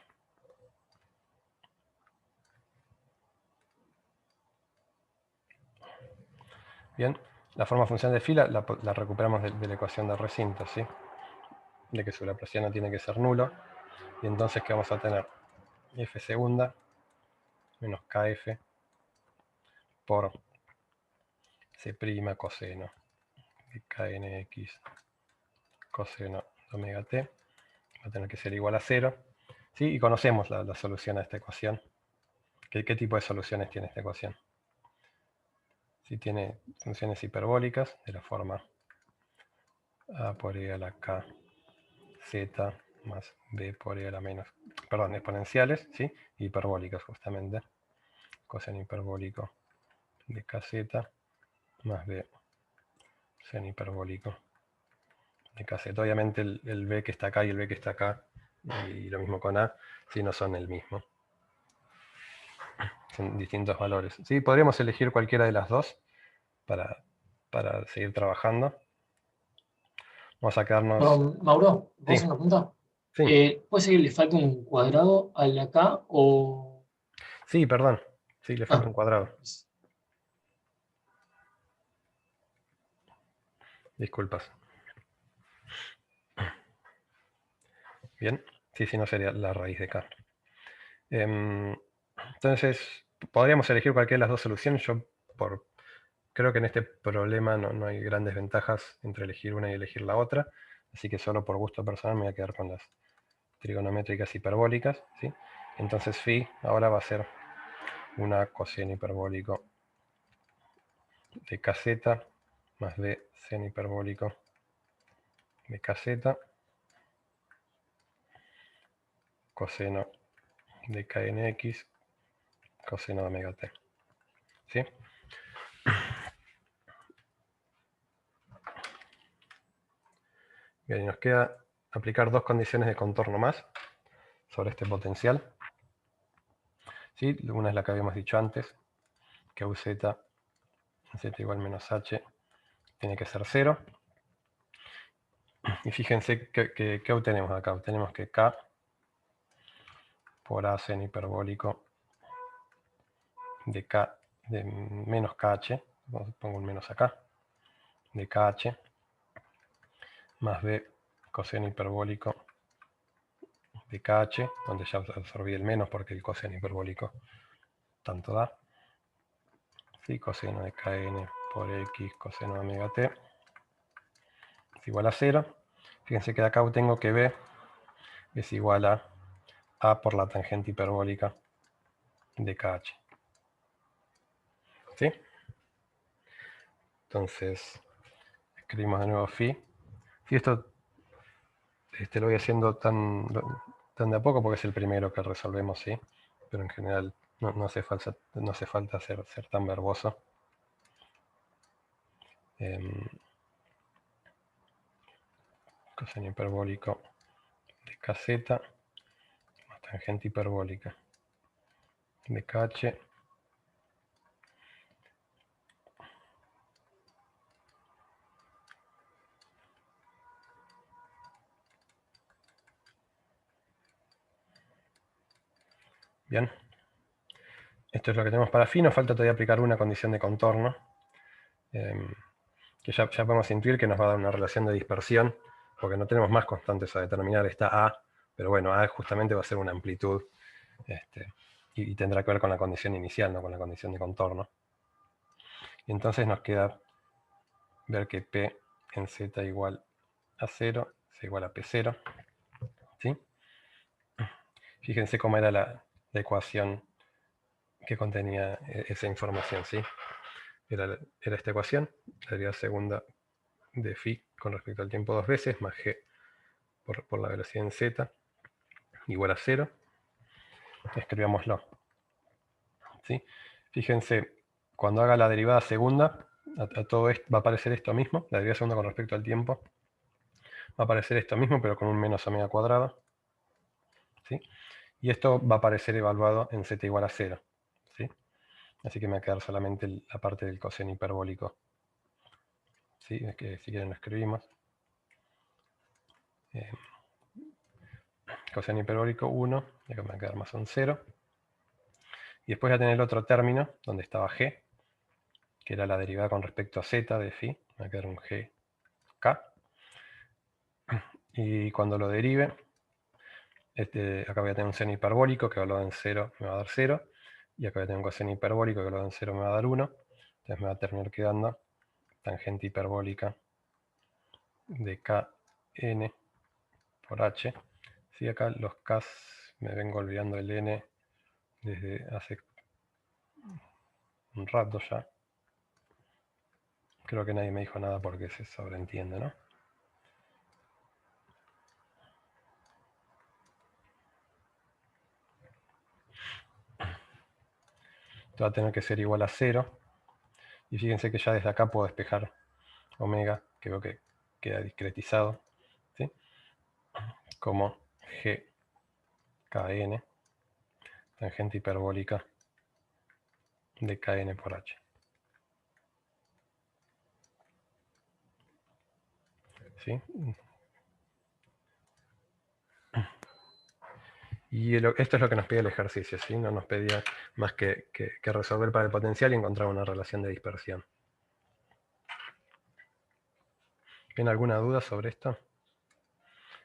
Bien, la forma funcional de phi la recuperamos de la ecuación de recinto, ¿sí? De que su laplaciano tiene que ser nulo. Y entonces, ¿qué vamos a tener? F segunda menos kf por c' coseno de knx coseno de omega t va a tener que ser igual a 0. ¿Sí? Y conocemos la solución a esta ecuación. ¿Qué tipo de soluciones tiene esta ecuación? Si tiene funciones hiperbólicas de la forma a por e a la k z más b por e a la menos, perdón, exponenciales, ¿sí? Hiperbólicas justamente. Coseno hiperbólico de kz más b seno hiperbólico de kz. Obviamente el b que está acá y el b que está acá, y lo mismo con a, si no son el mismo. Son distintos valores. ¿Sí? Podríamos elegir cualquiera de las dos para seguir trabajando. Vamos a quedarnos... Perdón, Mauro, ¿puedo Sí. hacer una pregunta? Sí. ¿Puede ser que le falte un cuadrado al de acá o...? Sí, perdón. Sí, le falta un cuadrado. Disculpas. Bien. Sí, no sería la raíz de k. Entonces, podríamos elegir cualquiera de las dos soluciones. Yo creo que en este problema no hay grandes ventajas entre elegir una y elegir la otra. Así que solo por gusto personal me voy a quedar con las trigonométricas hiperbólicas. ¿Sí? Entonces phi ahora va a ser una coseno hiperbólico de kz más b seno hiperbólico de kz coseno de knx coseno de omega t. ¿Sí? Bien, y nos queda aplicar dos condiciones de contorno más sobre este potencial. ¿Sí? Una es la que habíamos dicho antes, que uz z igual menos h tiene que ser 0. Y fíjense que obtenemos acá. Obtenemos que k por a seno hiperbólico de k de menos kh, pongo un menos acá, de kh más b coseno hiperbólico de KH, donde ya absorbí el menos porque el coseno hiperbólico tanto da. ¿Sí? Coseno de KN por X coseno de omega t es igual a 0. Fíjense que de acá obtengo que B es igual a por la tangente hiperbólica de KH. ¿Sí? Entonces, escribimos de nuevo phi. Si esto lo voy haciendo tan de a poco porque es el primero que resolvemos, ¿sí? Pero en general no hace falta ser tan verboso. Coseno hiperbólico de KZ más tangente hiperbólica de KH bien. Esto es lo que tenemos para phi. Nos falta todavía aplicar una condición de contorno que ya podemos intuir que nos va a dar una relación de dispersión porque no tenemos más constantes a determinar. Está A, pero bueno, A justamente va a ser una amplitud y tendrá que ver con la condición inicial, no con la condición de contorno. Y entonces nos queda ver que P en Z igual a 0 es igual a P0. ¿Sí? Fíjense cómo era la ecuación que contenía esa información. ¿Sí? Era esta ecuación, la derivada segunda de phi con respecto al tiempo 2 veces, más g por la velocidad en z, igual a 0. Escribámoslo. ¿Sí? Fíjense, cuando haga la derivada segunda, a todo esto va a aparecer esto mismo, la derivada segunda con respecto al tiempo, va a aparecer esto mismo, pero con un menos omega cuadrado. ¿Sí? Y esto va a aparecer evaluado en z igual a 0. ¿Sí? Así que me va a quedar solamente la parte del coseno hiperbólico. ¿Sí? Es que si quieren lo escribimos. Coseno hiperbólico 1, y acá me va a quedar más un 0. Y después voy a tener el otro término, donde estaba g, que era la derivada con respecto a z de phi. Me va a quedar un gk. Y cuando lo derive, acá voy a tener un seno hiperbólico que evaluado en 0 me va a dar 0. Y acá voy a tener un coseno hiperbólico que evaluado en 0 me va a dar 1. Entonces me va a terminar quedando tangente hiperbólica de kn por h. Sí, acá los k me vengo olvidando el n desde hace un rato ya. Creo que nadie me dijo nada porque se sobreentiende, ¿no? Esto va a tener que ser igual a 0. Y fíjense que ya desde acá puedo despejar omega, que veo que queda discretizado, ¿sí? Como gkn, tangente hiperbólica de kn por h. ¿Sí? Y esto es lo que nos pide el ejercicio, ¿sí? No nos pedía más que resolver para el potencial y encontrar una relación de dispersión. ¿Tienen alguna duda sobre esto?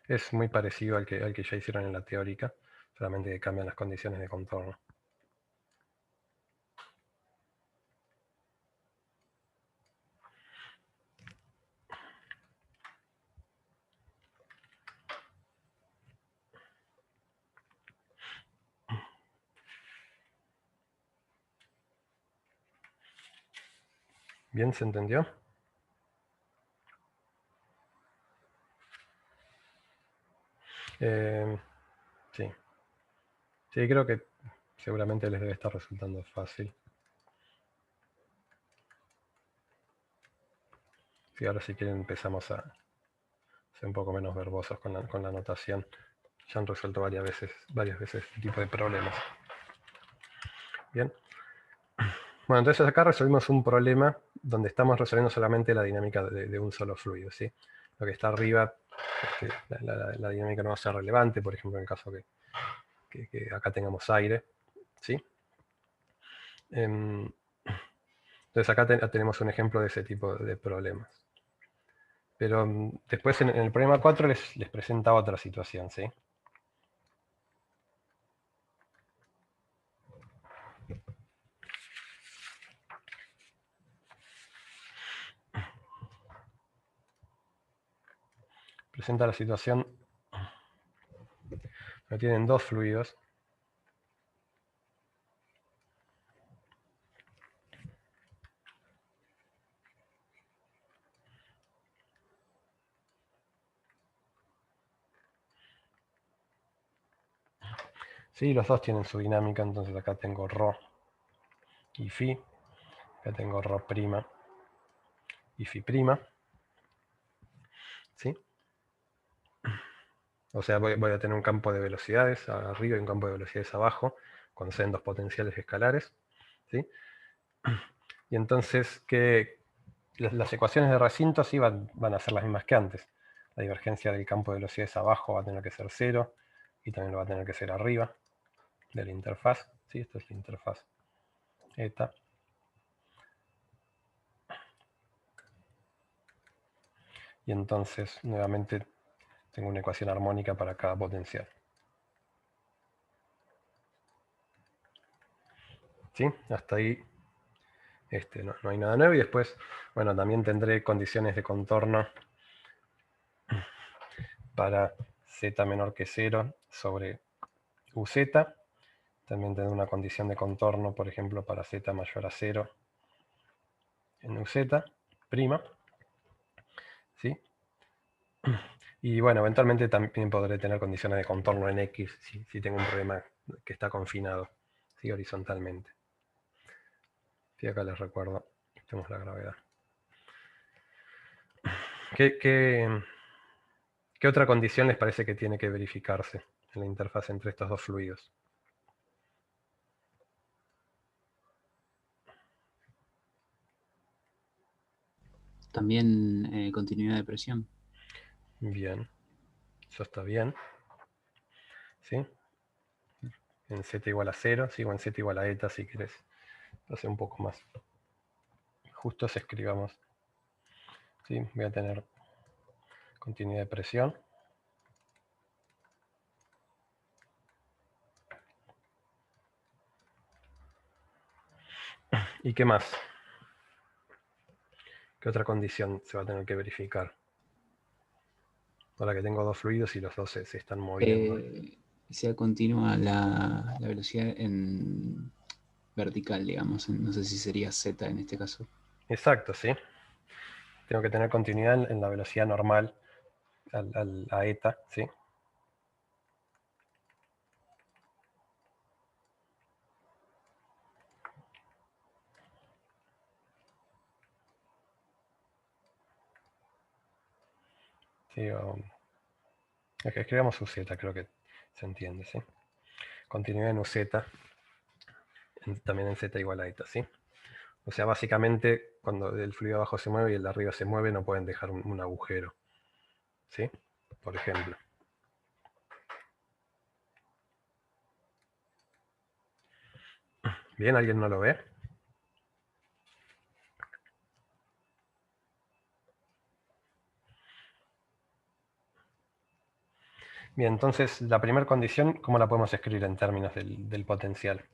Es muy parecido al que ya hicieron en la teórica, solamente que cambian las condiciones de contorno. ¿Bien? ¿Se entendió? Sí. Sí, creo que seguramente les debe estar resultando fácil. Sí, ahora si quieren empezamos a ser un poco menos verbosos con la anotación. Ya han resuelto varias veces este tipo de problemas. Bien. Bueno, entonces acá resolvimos un problema donde estamos resolviendo solamente la dinámica de un solo fluido, ¿sí? Lo que está arriba, la dinámica no va a ser relevante, por ejemplo, en el caso que acá tengamos aire, ¿sí? Entonces acá tenemos un ejemplo de ese tipo de problemas. Pero después en el problema 4 les presenta otra situación, ¿sí? presenta la situación donde tienen dos fluidos. Sí, los dos tienen su dinámica, entonces acá tengo ρ y φ, acá tengo ρ' y φ', ¿sí? O sea, voy a tener un campo de velocidades arriba y un campo de velocidades abajo, cuando sean dos potenciales escalares, ¿sí? Y entonces, las ecuaciones de recinto sí van a ser las mismas que antes. La divergencia del campo de velocidades abajo va a tener que ser 0, y también lo va a tener que ser arriba de la interfaz, ¿sí? Esto es la interfaz eta. Y entonces, nuevamente, tengo una ecuación armónica para cada potencial. ¿Sí? Hasta ahí no hay nada nuevo. Y después, bueno, también tendré condiciones de contorno para z menor que 0 sobre uz. También tendré una condición de contorno, por ejemplo, para z mayor a 0 en uz'. ¿Sí? Y bueno, eventualmente también podré tener condiciones de contorno en X si tengo un problema que está confinado, ¿sí? Horizontalmente. Y acá les recuerdo, tenemos la gravedad. ¿Qué otra condición les parece que tiene que verificarse en la interfaz entre estos dos fluidos? También continuidad de presión. Bien, eso está bien. ¿Sí? En z igual a 0, ¿sí? O en z igual a eta si querés. Hacer un poco más justos, escribamos. ¿Sí? Voy a tener continuidad de presión. ¿Y qué más? ¿Qué otra condición se va a tener que verificar? Ahora que tengo dos fluidos y los dos se están moviendo. Sea continua la velocidad en vertical, digamos. No sé si sería z en este caso. Exacto, sí. Tengo que tener continuidad en la velocidad normal a eta, ¿sí? Sí, escribamos uz, creo que se entiende, ¿sí? Continuidad en uz, también en z igual a eta, ¿sí? O sea, básicamente, cuando el fluido abajo se mueve y el de arriba se mueve, no pueden dejar un agujero, ¿sí? Por ejemplo. ¿Bien? ¿Alguien no lo ve? Bien, entonces la primera condición, ¿cómo la podemos escribir en términos del potencial?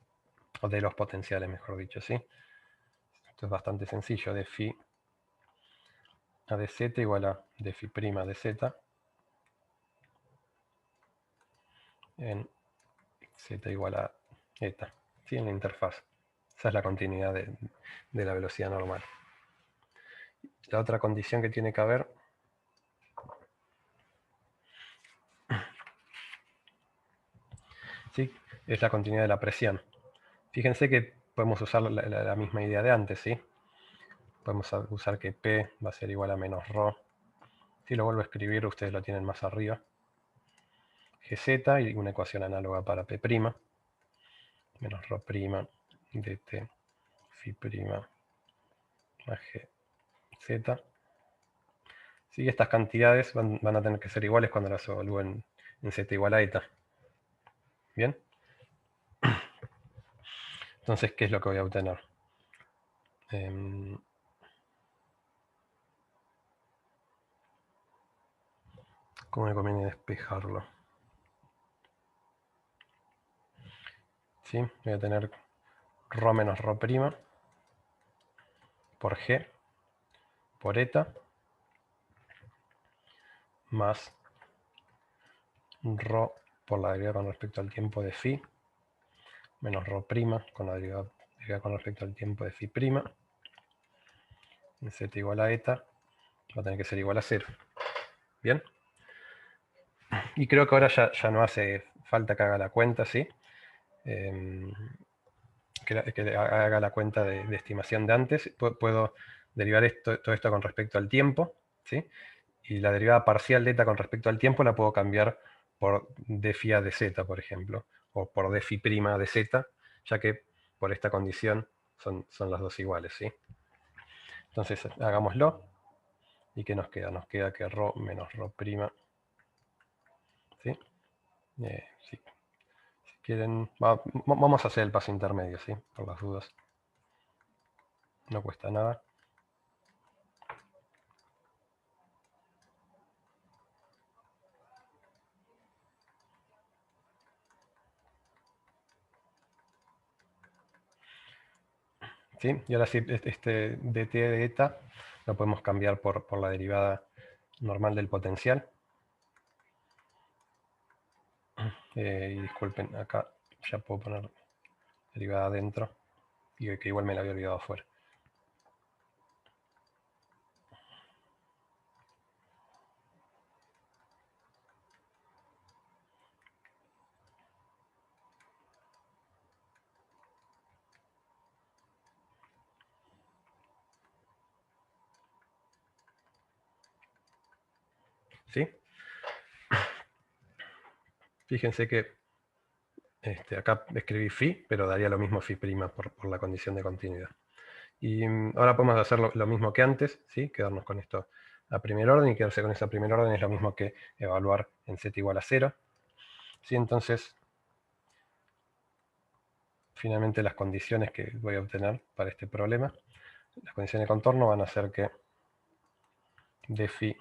O de los potenciales, mejor dicho, ¿sí? Esto es bastante sencillo. De phi a dz igual a de phi' de z en z igual a eta, ¿sí? En la interfaz. Esa es la continuidad de la velocidad normal. La otra condición que tiene que haber ¿sí? Es la continuidad de la presión. Fíjense que podemos usar la misma idea de antes, ¿sí? Podemos usar que P va a ser igual a menos ρ. Si lo vuelvo a escribir, ustedes lo tienen más arriba. Gz y una ecuación análoga para P', menos ρ' dt phi' más gz. Sí, estas cantidades van a tener que ser iguales cuando las evalúen en z igual a eta. ¿Bien? Entonces, ¿qué es lo que voy a obtener? ¿Cómo me conviene despejarlo? ¿Sí? Voy a tener ρ menos ρ' por g por eta más rho por la derivada con respecto al tiempo de phi, menos rho' con la derivada con respecto al tiempo de phi', en z igual a eta, va a tener que ser igual a 0. ¿Bien? Y creo que ahora ya no hace falta que haga la cuenta, ¿sí? Que haga la cuenta de estimación de antes. Puedo derivar todo esto con respecto al tiempo, ¿sí? Y la derivada parcial de eta con respecto al tiempo la puedo cambiar por d phi a de z, por ejemplo, o por d phi' de z, ya que por esta condición son las dos iguales, ¿sí? Entonces hagámoslo. ¿Y qué nos queda? Nos queda que rho menos rho', ¿sí? Sí. Si quieren, vamos a hacer el paso intermedio, ¿sí? Por las dudas. No cuesta nada. ¿Sí? Y ahora sí, este dt de eta lo podemos cambiar por la derivada normal del potencial. Y disculpen, acá ya puedo poner derivada adentro, y que igual me la había olvidado afuera. ¿Sí? Fíjense que acá escribí phi, pero daría lo mismo phi' por la condición de continuidad. Y ahora podemos hacer lo mismo que antes, ¿sí? Quedarnos con esto a primer orden, y quedarse con esa primer orden es lo mismo que evaluar en z igual a 0. ¿Sí? Entonces, finalmente las condiciones que voy a obtener para este problema, las condiciones de contorno van a ser que d phi,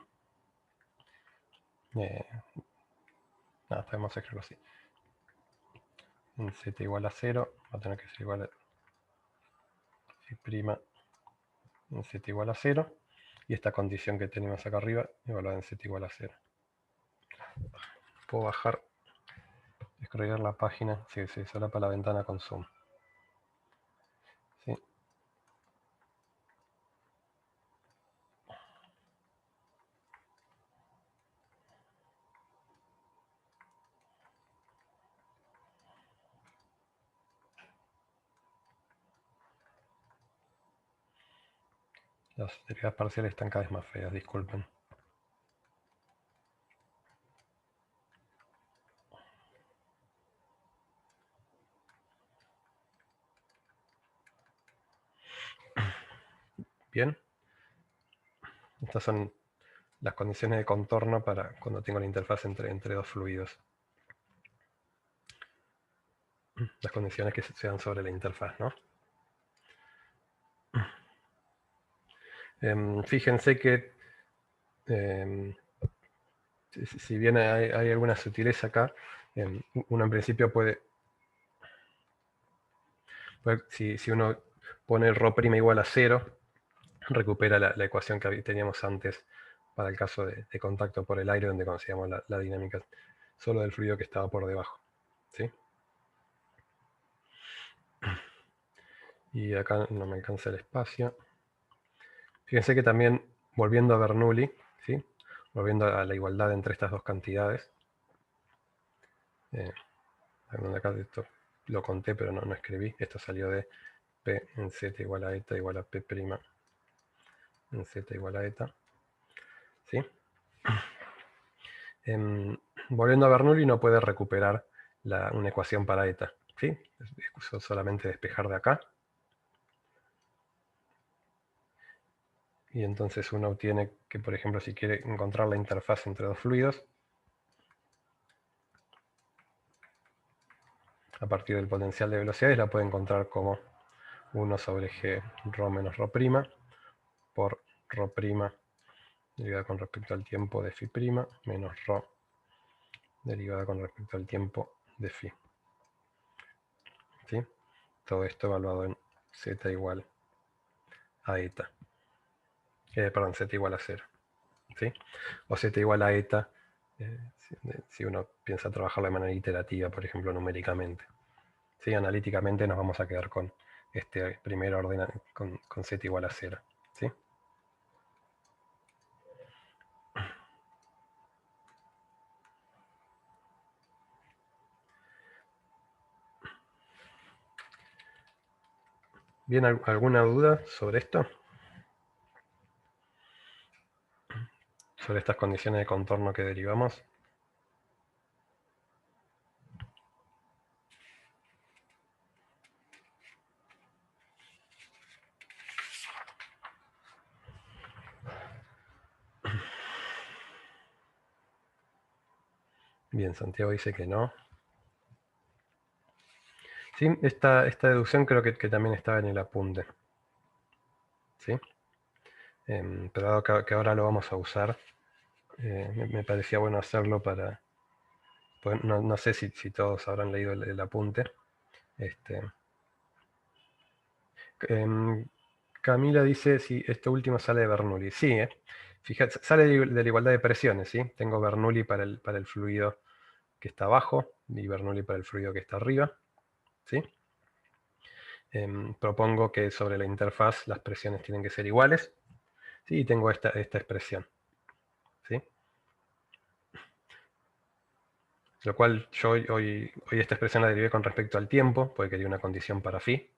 podemos escribirlo así, en z igual a 0 va a tener que ser igual a phi' en z igual a 0, y esta condición que tenemos acá arriba evaluada en z igual a 0. Puedo bajar, descargar la página, sí, se solapa la ventana con zoom. ¿Sí? Las derivadas parciales están cada vez más feas, disculpen. Bien. Estas son las condiciones de contorno para cuando tengo la interfaz entre dos fluidos. Las condiciones que se dan sobre la interfaz, ¿no? Fíjense que si bien hay alguna sutileza acá, uno en principio puede si uno pone el rho' igual a 0, recupera la ecuación que teníamos antes para el caso de contacto por el aire, donde conocíamos la dinámica solo del fluido que estaba por debajo. ¿Sí? Y acá no me alcanza el espacio. Fíjense que también, volviendo a Bernoulli, ¿sí? Volviendo a la igualdad entre estas dos cantidades, acá esto lo conté pero no escribí, esto salió de P en Z igual a eta igual a P' en Z igual a eta. ¿Sí? Volviendo a Bernoulli, no puede recuperar una ecuación para eta. ¿Sí? Es solamente despejar de acá. Y entonces uno obtiene que, por ejemplo, si quiere encontrar la interfaz entre dos fluidos, a partir del potencial de velocidades la puede encontrar como 1 sobre g rho menos rho' por rho' derivada con respecto al tiempo de phi' menos rho derivada con respecto al tiempo de phi. ¿Sí? Todo esto evaluado en z igual a eta. Perdón, z igual a 0. ¿Sí? O z igual a eta si uno piensa trabajar de manera iterativa, por ejemplo, numéricamente. ¿Sí? Analíticamente nos vamos a quedar con este primer orden con z igual a 0. ¿Sí? ¿Bien? ¿Alguna duda sobre esto? Sobre estas condiciones de contorno que derivamos. Bien, Santiago dice que no. Sí, esta deducción creo que también estaba en el apunte. ¿Sí? Pero dado que ahora lo vamos a usar, me parecía bueno hacerlo para... pues no sé si todos habrán leído el apunte. Camila dice si esto último sale de Bernoulli. Sí, fíjate, sale de la igualdad de presiones, ¿sí? Tengo Bernoulli para el fluido que está abajo y Bernoulli para el fluido que está arriba, ¿sí? Propongo que sobre la interfaz las presiones tienen que ser iguales, ¿sí? Y tengo esta expresión, ¿sí? Lo cual yo hoy esta expresión la derivé con respecto al tiempo, porque quería una condición para phi.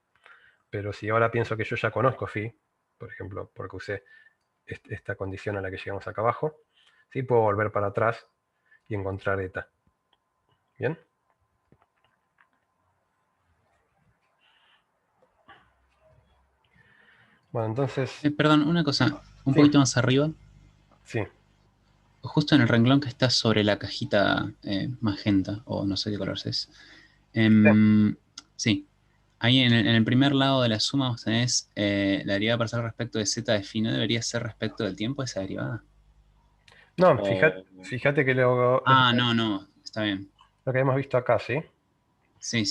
Pero si ahora pienso que yo ya conozco phi, por ejemplo, porque usé esta condición a la que llegamos acá abajo, ¿sí? Puedo volver para atrás y encontrar eta. ¿Bien? Bueno, entonces... Perdón, una cosa, un Sí. poquito más arriba, Sí, justo en el renglón que está sobre la cajita magenta, o no sé qué color es. Sí, ahí en el primer lado de la suma vos tenés la derivada parcial respecto de z de phi, ¿no debería ser respecto del tiempo esa derivada? no, O- fíjate que no, está bien. lo que hemos visto acá, ¿sí? Sí.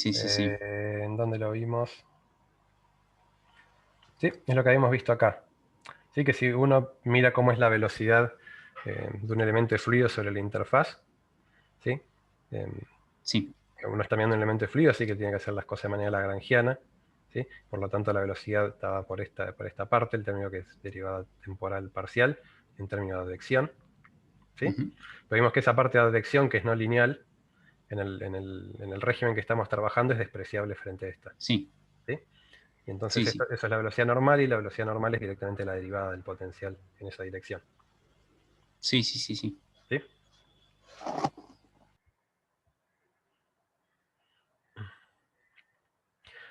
¿En dónde lo vimos? Sí, es lo que habíamos visto acá. Sí, que si uno mira cómo es la velocidad de un elemento de fluido sobre la interfaz, ¿sí? Sí, Uno está mirando un elemento de fluido, así que tiene que hacer las cosas de manera lagrangiana, ¿sí? Por lo tanto, la velocidad estaba por esta parte, el término que es derivada temporal parcial, en términos de advección, ¿sí? ujú, Pero vimos que esa parte de advección, que es no lineal, en el régimen que estamos trabajando, es despreciable frente a esta. sí, ¿Sí? Y entonces sí. eso es la velocidad normal, y la velocidad normal es directamente la derivada del potencial en esa dirección. Sí. ¿Sí?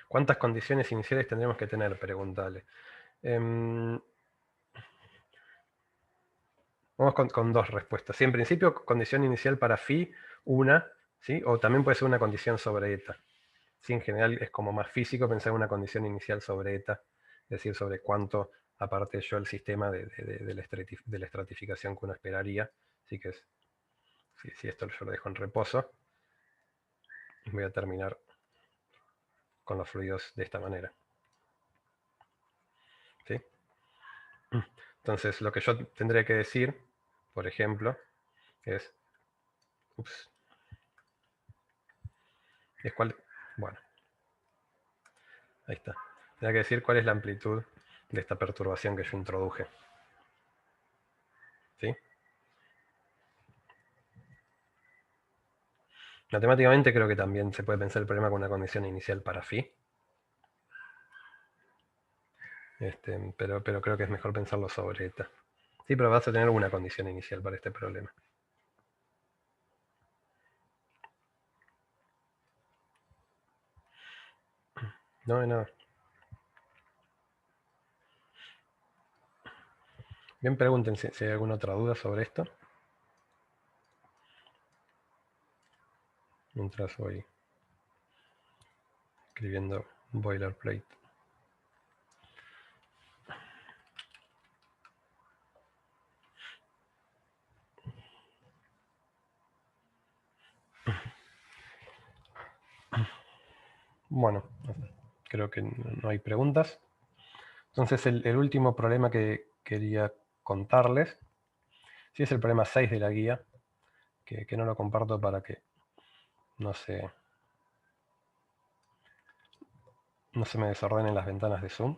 ¿Cuántas condiciones iniciales tendremos que tener? Pregúntale. Vamos con dos respuestas. Sí, en principio, condición inicial para phi, una, ¿sí? O también puede ser una condición sobre eta. Sí, en general es como más físico pensar en una condición inicial sobre eta, es decir, sobre cuánto aparte yo el sistema de la estratificación que uno esperaría. Así que si esto yo lo dejo en reposo, voy a terminar con los fluidos de esta manera. ¿Sí? Entonces, lo que yo tendría que decir, por ejemplo, es... Bueno, ahí está. Tendría que decir cuál es la amplitud de esta perturbación que yo introduje. ¿Sí? Matemáticamente creo que también se puede pensar el problema con una condición inicial para phi. Pero creo que es mejor pensarlo sobre eta. Sí, pero vas a tener una condición inicial para este problema. No hay nada. Bien, pregunten si hay alguna otra duda sobre esto. Mientras voy escribiendo boilerplate. Bueno, creo que no hay preguntas. Entonces el último problema que quería contarles, sí, es el problema 6 de la guía, que no lo comparto para que no se me desordenen las ventanas de Zoom.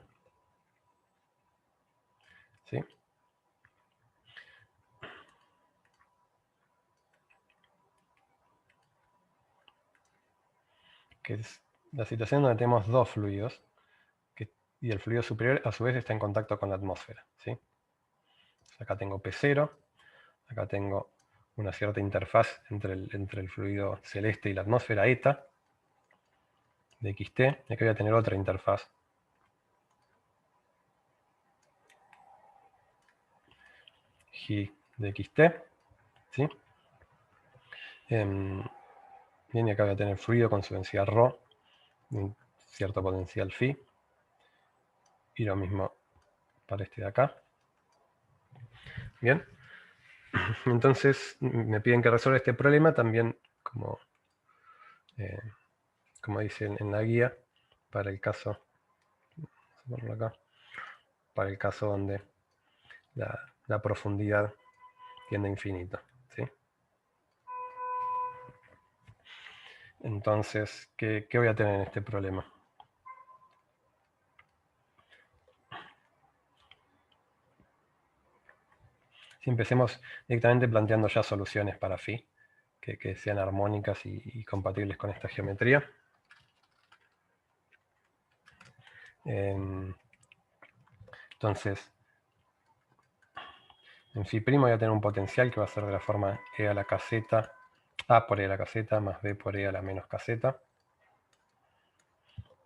¿Sí? Que es la situación donde tenemos dos fluidos y el fluido superior a su vez está en contacto con la atmósfera. ¿Sí? Acá tengo P0, acá tengo una cierta interfaz entre el fluido celeste y la atmósfera eta de XT, y acá voy a tener otra interfaz G de XT. ¿Sí? Bien, y acá voy a tener fluido con su densidad ρ, un cierto potencial phi, y lo mismo para este de acá. Bien, entonces me piden que resuelva este problema también como dice en la guía, para el caso, vamos a ponerlo acá, para el caso donde la profundidad tiende a infinito. ¿Sí? Entonces, ¿qué voy a tener en este problema? Si empecemos directamente planteando ya soluciones para phi, que sean armónicas y compatibles con esta geometría. Entonces, en phi' voy a tener un potencial que va a ser de la forma e a la kz, a por e a la kz más b por e a la menos kz.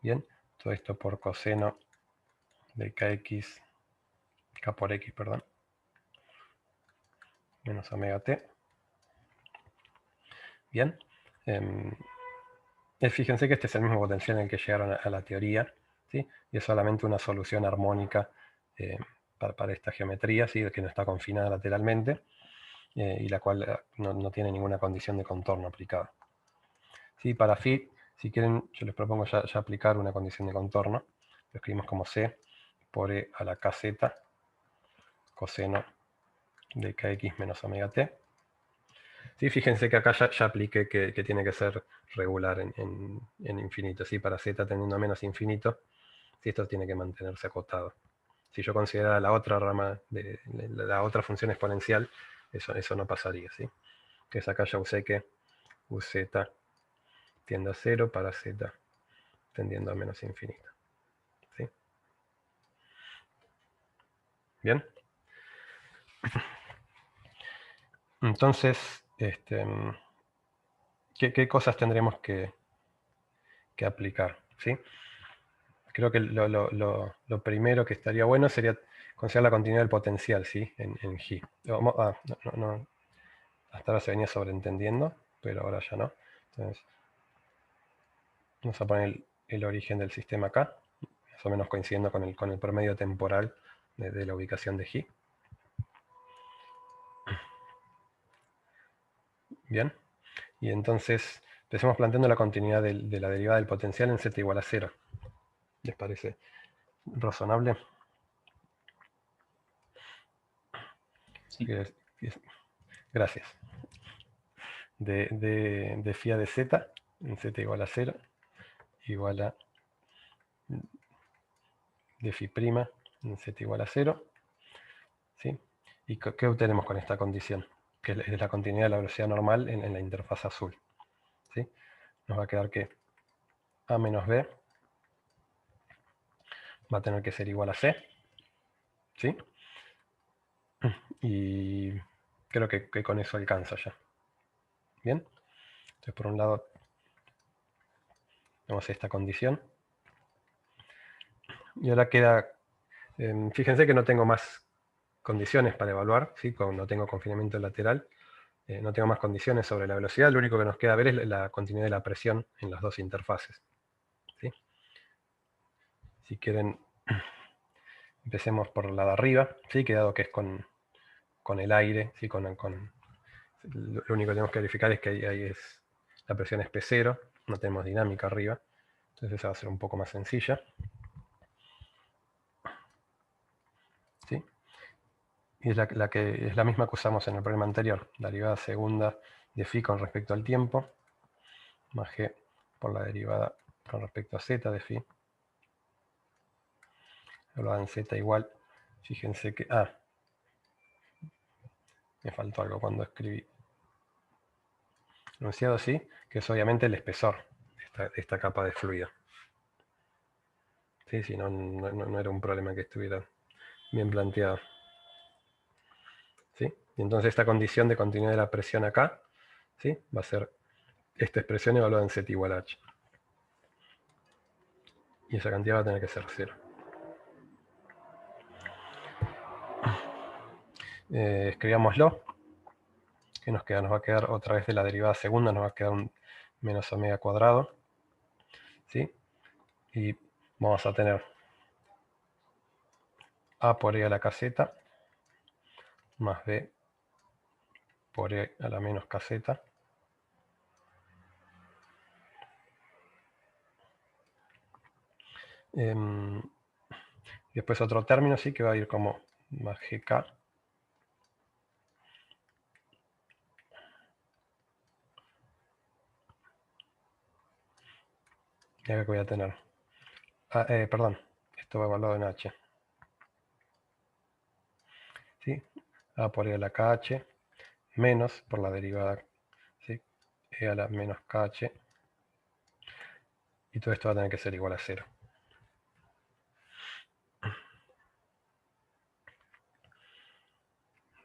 Bien, todo esto por coseno de kx, k por x, perdón, menos omega t. Bien, fíjense que este es el mismo potencial en el que llegaron a la teoría, ¿sí? Y es solamente una solución armónica para esta geometría, ¿sí? Que no está confinada lateralmente y la cual no tiene ninguna condición de contorno aplicada. ¿Sí? Para phi, si quieren, yo les propongo ya aplicar una condición de contorno. Lo escribimos como c por e a la kz coseno de kx menos omega t. Sí, fíjense que acá ya apliqué que tiene que ser regular en infinito. ¿Sí? Para z tendiendo a menos infinito, ¿sí? Esto tiene que mantenerse acotado. Si yo considerara la otra rama de la otra función exponencial, eso no pasaría. ¿Sí? Entonces acá ya usé que uz tiende a 0 para z tendiendo a menos infinito. ¿Sí? Bien. Entonces, ¿qué cosas tendremos que aplicar? ¿Sí? Creo que lo primero que estaría bueno sería considerar la continuidad del potencial, ¿sí? En G. Hasta ahora se venía sobreentendiendo, pero ahora ya no. Entonces, vamos a poner el origen del sistema acá, más o menos coincidiendo con el promedio temporal de la ubicación de G. Bien. Y entonces empecemos planteando la continuidad de la derivada del potencial en z igual a 0. ¿Les parece razonable? Sí. Gracias. De phi a de z en z igual a 0 igual a de phi' en z igual a 0. ¿Sí? ¿Y qué obtenemos con esta condición? Que es la continuidad de la velocidad normal en la interfaz azul. ¿Sí? Nos va a quedar que a menos b va a tener que ser igual a c. ¿Sí? Y creo que con eso alcanza ya. Bien. Entonces, por un lado, tenemos esta condición. Y ahora queda, fíjense que no tengo más condiciones para evaluar, ¿sí? No tengo confinamiento lateral, no tengo más condiciones sobre la velocidad, lo único que nos queda ver es la continuidad de la presión en las dos interfaces. ¿Sí? Si quieren, empecemos por la de arriba, ¿sí? Que dado que es con el aire, ¿sí? Lo único que tenemos que verificar es que ahí la presión es P0, no tenemos dinámica arriba, entonces esa va a ser un poco más sencilla. ¿Sí? Y es la misma que usamos en el problema anterior, la derivada segunda de phi con respecto al tiempo, más g por la derivada con respecto a z de phi, evaluada en z igual, fíjense que, me faltó algo cuando escribí. Enunciado así, que es obviamente el espesor de esta capa de fluido. Sí, no, no era un problema que estuviera bien planteado. ¿Sí? Y entonces esta condición de continuidad de la presión acá, ¿sí? Va a ser esta expresión evaluada en z igual a h. Y esa cantidad va a tener que ser 0. Escribámoslo. ¿Qué nos queda? Nos va a quedar otra vez de la derivada segunda, nos va a quedar un menos omega cuadrado. ¿Sí? Y vamos a tener a por e a la kz más b por e a la menos kz. Después otro término, sí, que va a ir como más gk. Y acá que voy a tener. Perdón, esto va evaluado en h. ¿Sí? A por e a la kh menos por la derivada, ¿sí? E a la menos kh. Y todo esto va a tener que ser igual a 0.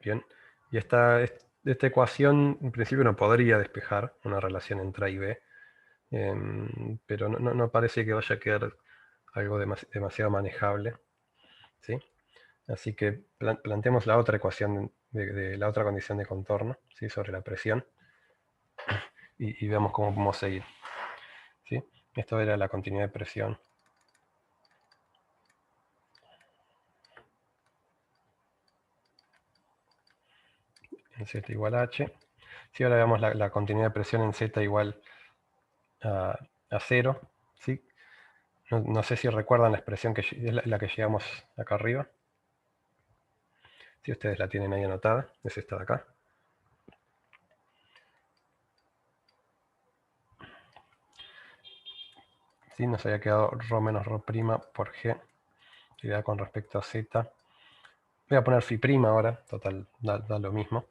Bien. Y esta ecuación en principio no podría despejar una relación entre A y B. Pero no parece que vaya a quedar algo demasiado manejable. ¿Sí? Así que planteemos la otra ecuación de la otra condición de contorno, ¿sí? Sobre la presión. Y veamos cómo podemos seguir. ¿Sí? Esto era la continuidad de presión. En z igual a h. Si ahora veamos la continuidad de presión en z igual a 0. ¿Sí? No sé si recuerdan la expresión que es la que llegamos acá arriba. Si ustedes la tienen ahí anotada, es esta de acá. ¿Sí? Nos había quedado ρ menos ρ' por g, que da con respecto a z. Voy a poner phi' ahora, total, da lo mismo.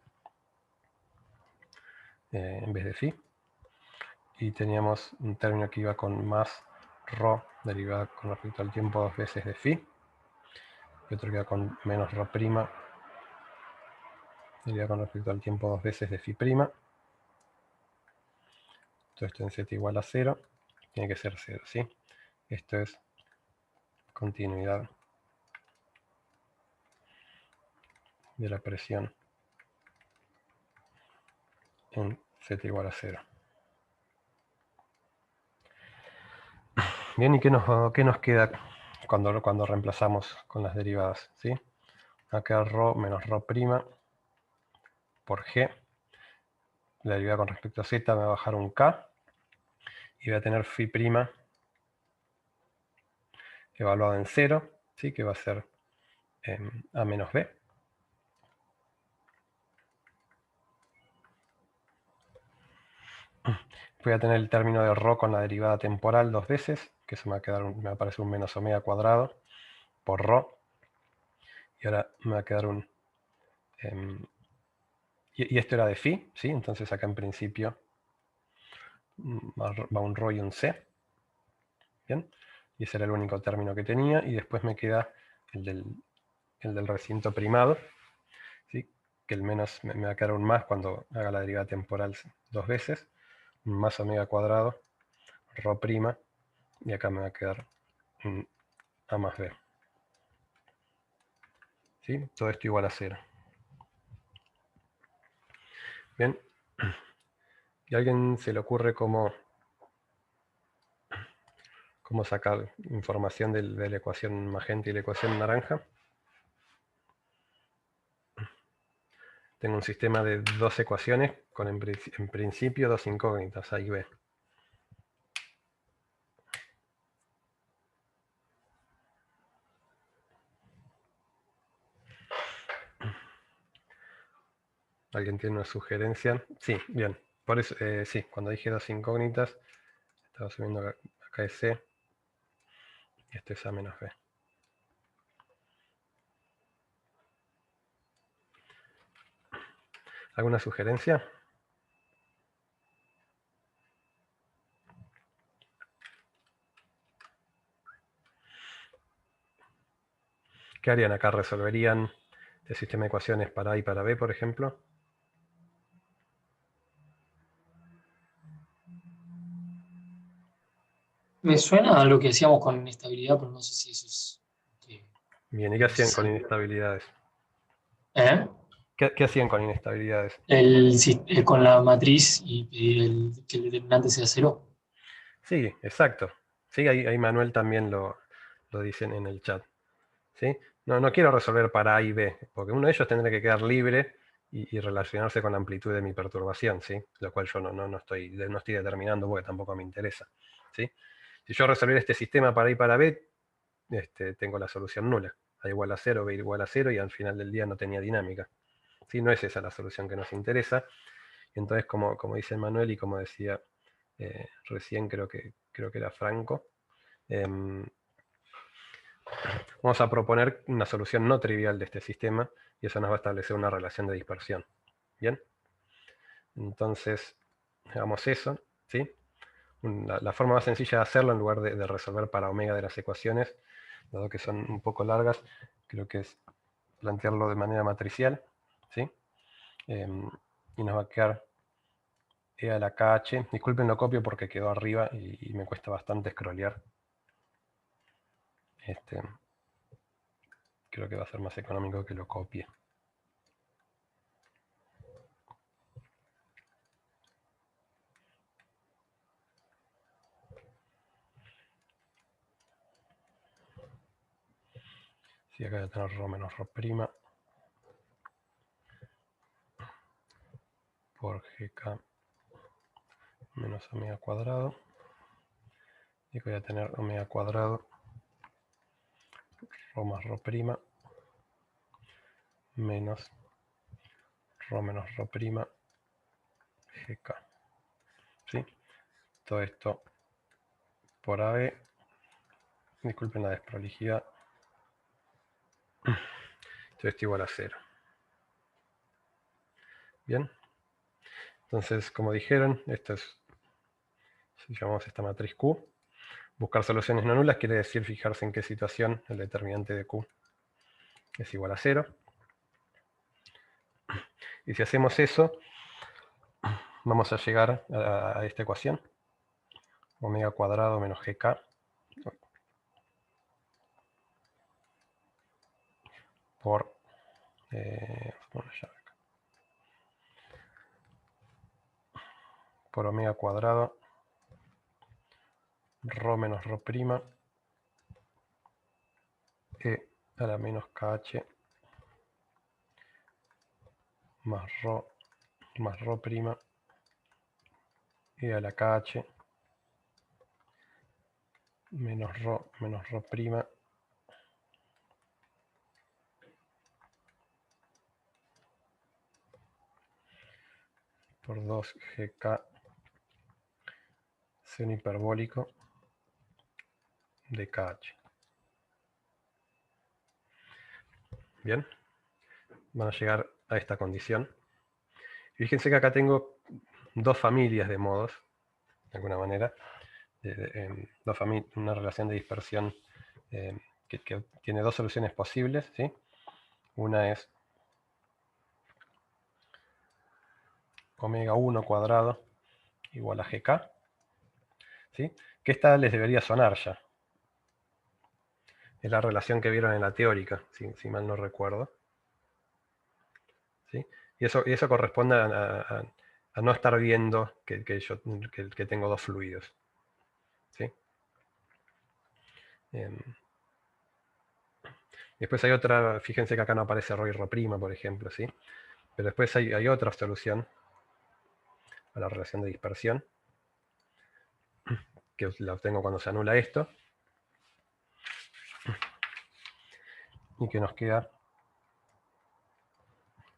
En vez de phi. Y teníamos un término que iba con más ρ derivada con respecto al tiempo 2 veces de phi. Y otro que iba con menos ρ' derivada con respecto al tiempo 2 veces de phi'. Todo esto en z igual a 0. Tiene que ser 0, ¿sí? Esto es continuidad de la presión en z igual a 0. Bien, ¿y qué nos queda cuando reemplazamos con las derivadas? ¿Sí? Va a quedar ρ menos ρ' por g. La derivada con respecto a z me va a bajar un k. Y voy a tener phi' evaluado en 0, ¿sí? Que va a ser a menos b. Voy a tener el término de ρ con la derivada temporal dos veces, que eso me va a aparecer un menos omega cuadrado por ρ. Y ahora me va a quedar un... y esto era de phi, ¿sí? Entonces acá en principio va un ρ y un c. Bien. Y ese era el único término que tenía. Y después me queda el del recinto primado, ¿sí? Que el menos me va a quedar un más cuando haga la derivada temporal dos veces. Un más omega cuadrado, ρ'. Y acá me va a quedar un a más b. ¿Sí? Todo esto igual a 0. Bien. ¿Y a alguien se le ocurre cómo sacar información de la ecuación magenta y la ecuación naranja? Tengo un sistema de dos ecuaciones con en principio dos incógnitas, A y B. ¿Alguien tiene una sugerencia? Sí, bien. Por eso, sí, cuando dije dos incógnitas, estaba subiendo acá es C y esto es A menos B. ¿Alguna sugerencia? ¿Qué harían acá? ¿Resolverían el sistema de ecuaciones para A y para B, por ejemplo? Me suena a lo que hacíamos con inestabilidad, pero no sé si eso es... Bien, ¿y qué hacían con Sí. inestabilidades? ¿Eh? ¿Qué hacían con inestabilidades? Con la matriz y pedir que el determinante sea cero. Sí, exacto. Sí, ahí Manuel también lo dicen en el chat. ¿Sí? No quiero resolver para A y B, porque uno de ellos tendría que quedar libre y relacionarse con la amplitud de mi perturbación, ¿sí? Lo cual yo no estoy determinando porque tampoco me interesa. ¿Sí? Si yo resolviera este sistema para A y para B, tengo la solución nula. A igual a 0, B igual a 0 y al final del día no tenía dinámica. ¿Sí? No es esa la solución que nos interesa. Entonces, como dice Manuel y como decía recién, creo que era Franco, vamos a proponer una solución no trivial de este sistema y eso nos va a establecer una relación de dispersión. ¿Bien? Entonces, hagamos eso. ¿Sí? La forma más sencilla de hacerlo, en lugar de resolver para omega de las ecuaciones, dado que son un poco largas, creo que es plantearlo de manera matricial. ¿Sí? Y nos va a quedar E a la KH. Disculpen, lo copio porque quedó arriba y me cuesta bastante scrollear. Creo que va a ser más económico que lo copie. Sí, acá voy a tener ρ menos ρ' por GK menos omega cuadrado. Y voy a tener omega cuadrado ρ más ρ' menos ρ menos ρ' GK. ¿Sí? Todo esto por AB. Disculpen la desprolijidad. Todo esto igual a 0. Bien. Entonces, como dijeron, esto es, si llamamos esta matriz Q, buscar soluciones no nulas quiere decir fijarse en qué situación el determinante de Q es igual a 0. Y si hacemos eso, vamos a llegar a esta ecuación. Omega cuadrado menos GK por por omega cuadrado ρ menos ρ' e a la menos KH más ρ' e a la KH menos ρ' por 2GK seno hiperbólico de KH. Bien, van a llegar a esta condición. Y fíjense que acá tengo dos familias de modos, de alguna manera, una relación de dispersión que tiene dos soluciones posibles. ¿Sí? Una es omega 1 cuadrado igual a GK. ¿Sí? Que esta les debería sonar ya. Es la relación que vieron en la teórica, si mal no recuerdo. ¿Sí? Y eso corresponde a no estar viendo que tengo dos fluidos. ¿Sí? Después hay otra, fíjense que acá no aparece ρ y ρ', por ejemplo. ¿Sí? Pero después hay otra solución a la relación de dispersión, que la obtengo cuando se anula esto. Y que nos queda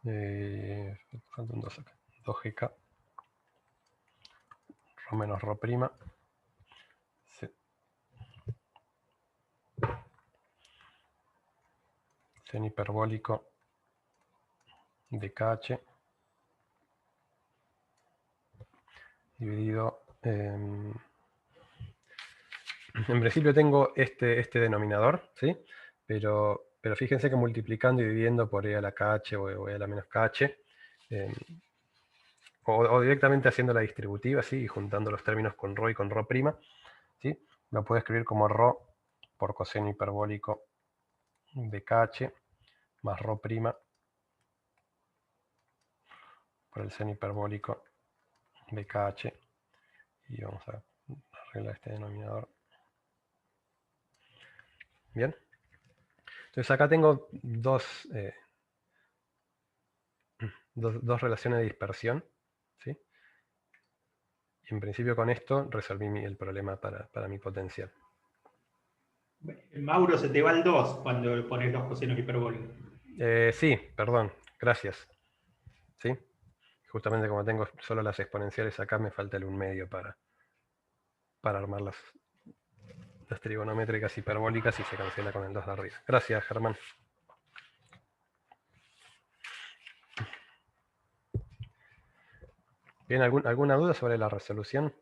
Falta un 2 acá. 2GK. Rho menos Rho prima. Sí. Seno hiperbólico de KH dividido en principio tengo este denominador, ¿sí? Pero fíjense que multiplicando y dividiendo por e a la KH o e a la menos KH, o directamente haciendo la distributiva, ¿sí? Y juntando los términos con Rho y con Rho prima, ¿sí? Lo puedo escribir como Rho por coseno hiperbólico de KH más Rho prima por el seno hiperbólico de KH. Y vamos a arreglar este denominador. Bien. Entonces acá tengo dos relaciones de dispersión, ¿sí? Y en principio con esto resolví el problema para mi potencial. Mauro, se te va el 2 cuando pones los cosenos hiperbólicos. Sí, perdón, gracias. ¿Sí? Justamente como tengo solo las exponenciales acá, me falta el 1/2 para armar las trigonométricas hiperbólicas y se cancela con el 2 de arriba. Gracias, Germán. ¿Bien? ¿Alguna duda sobre la resolución?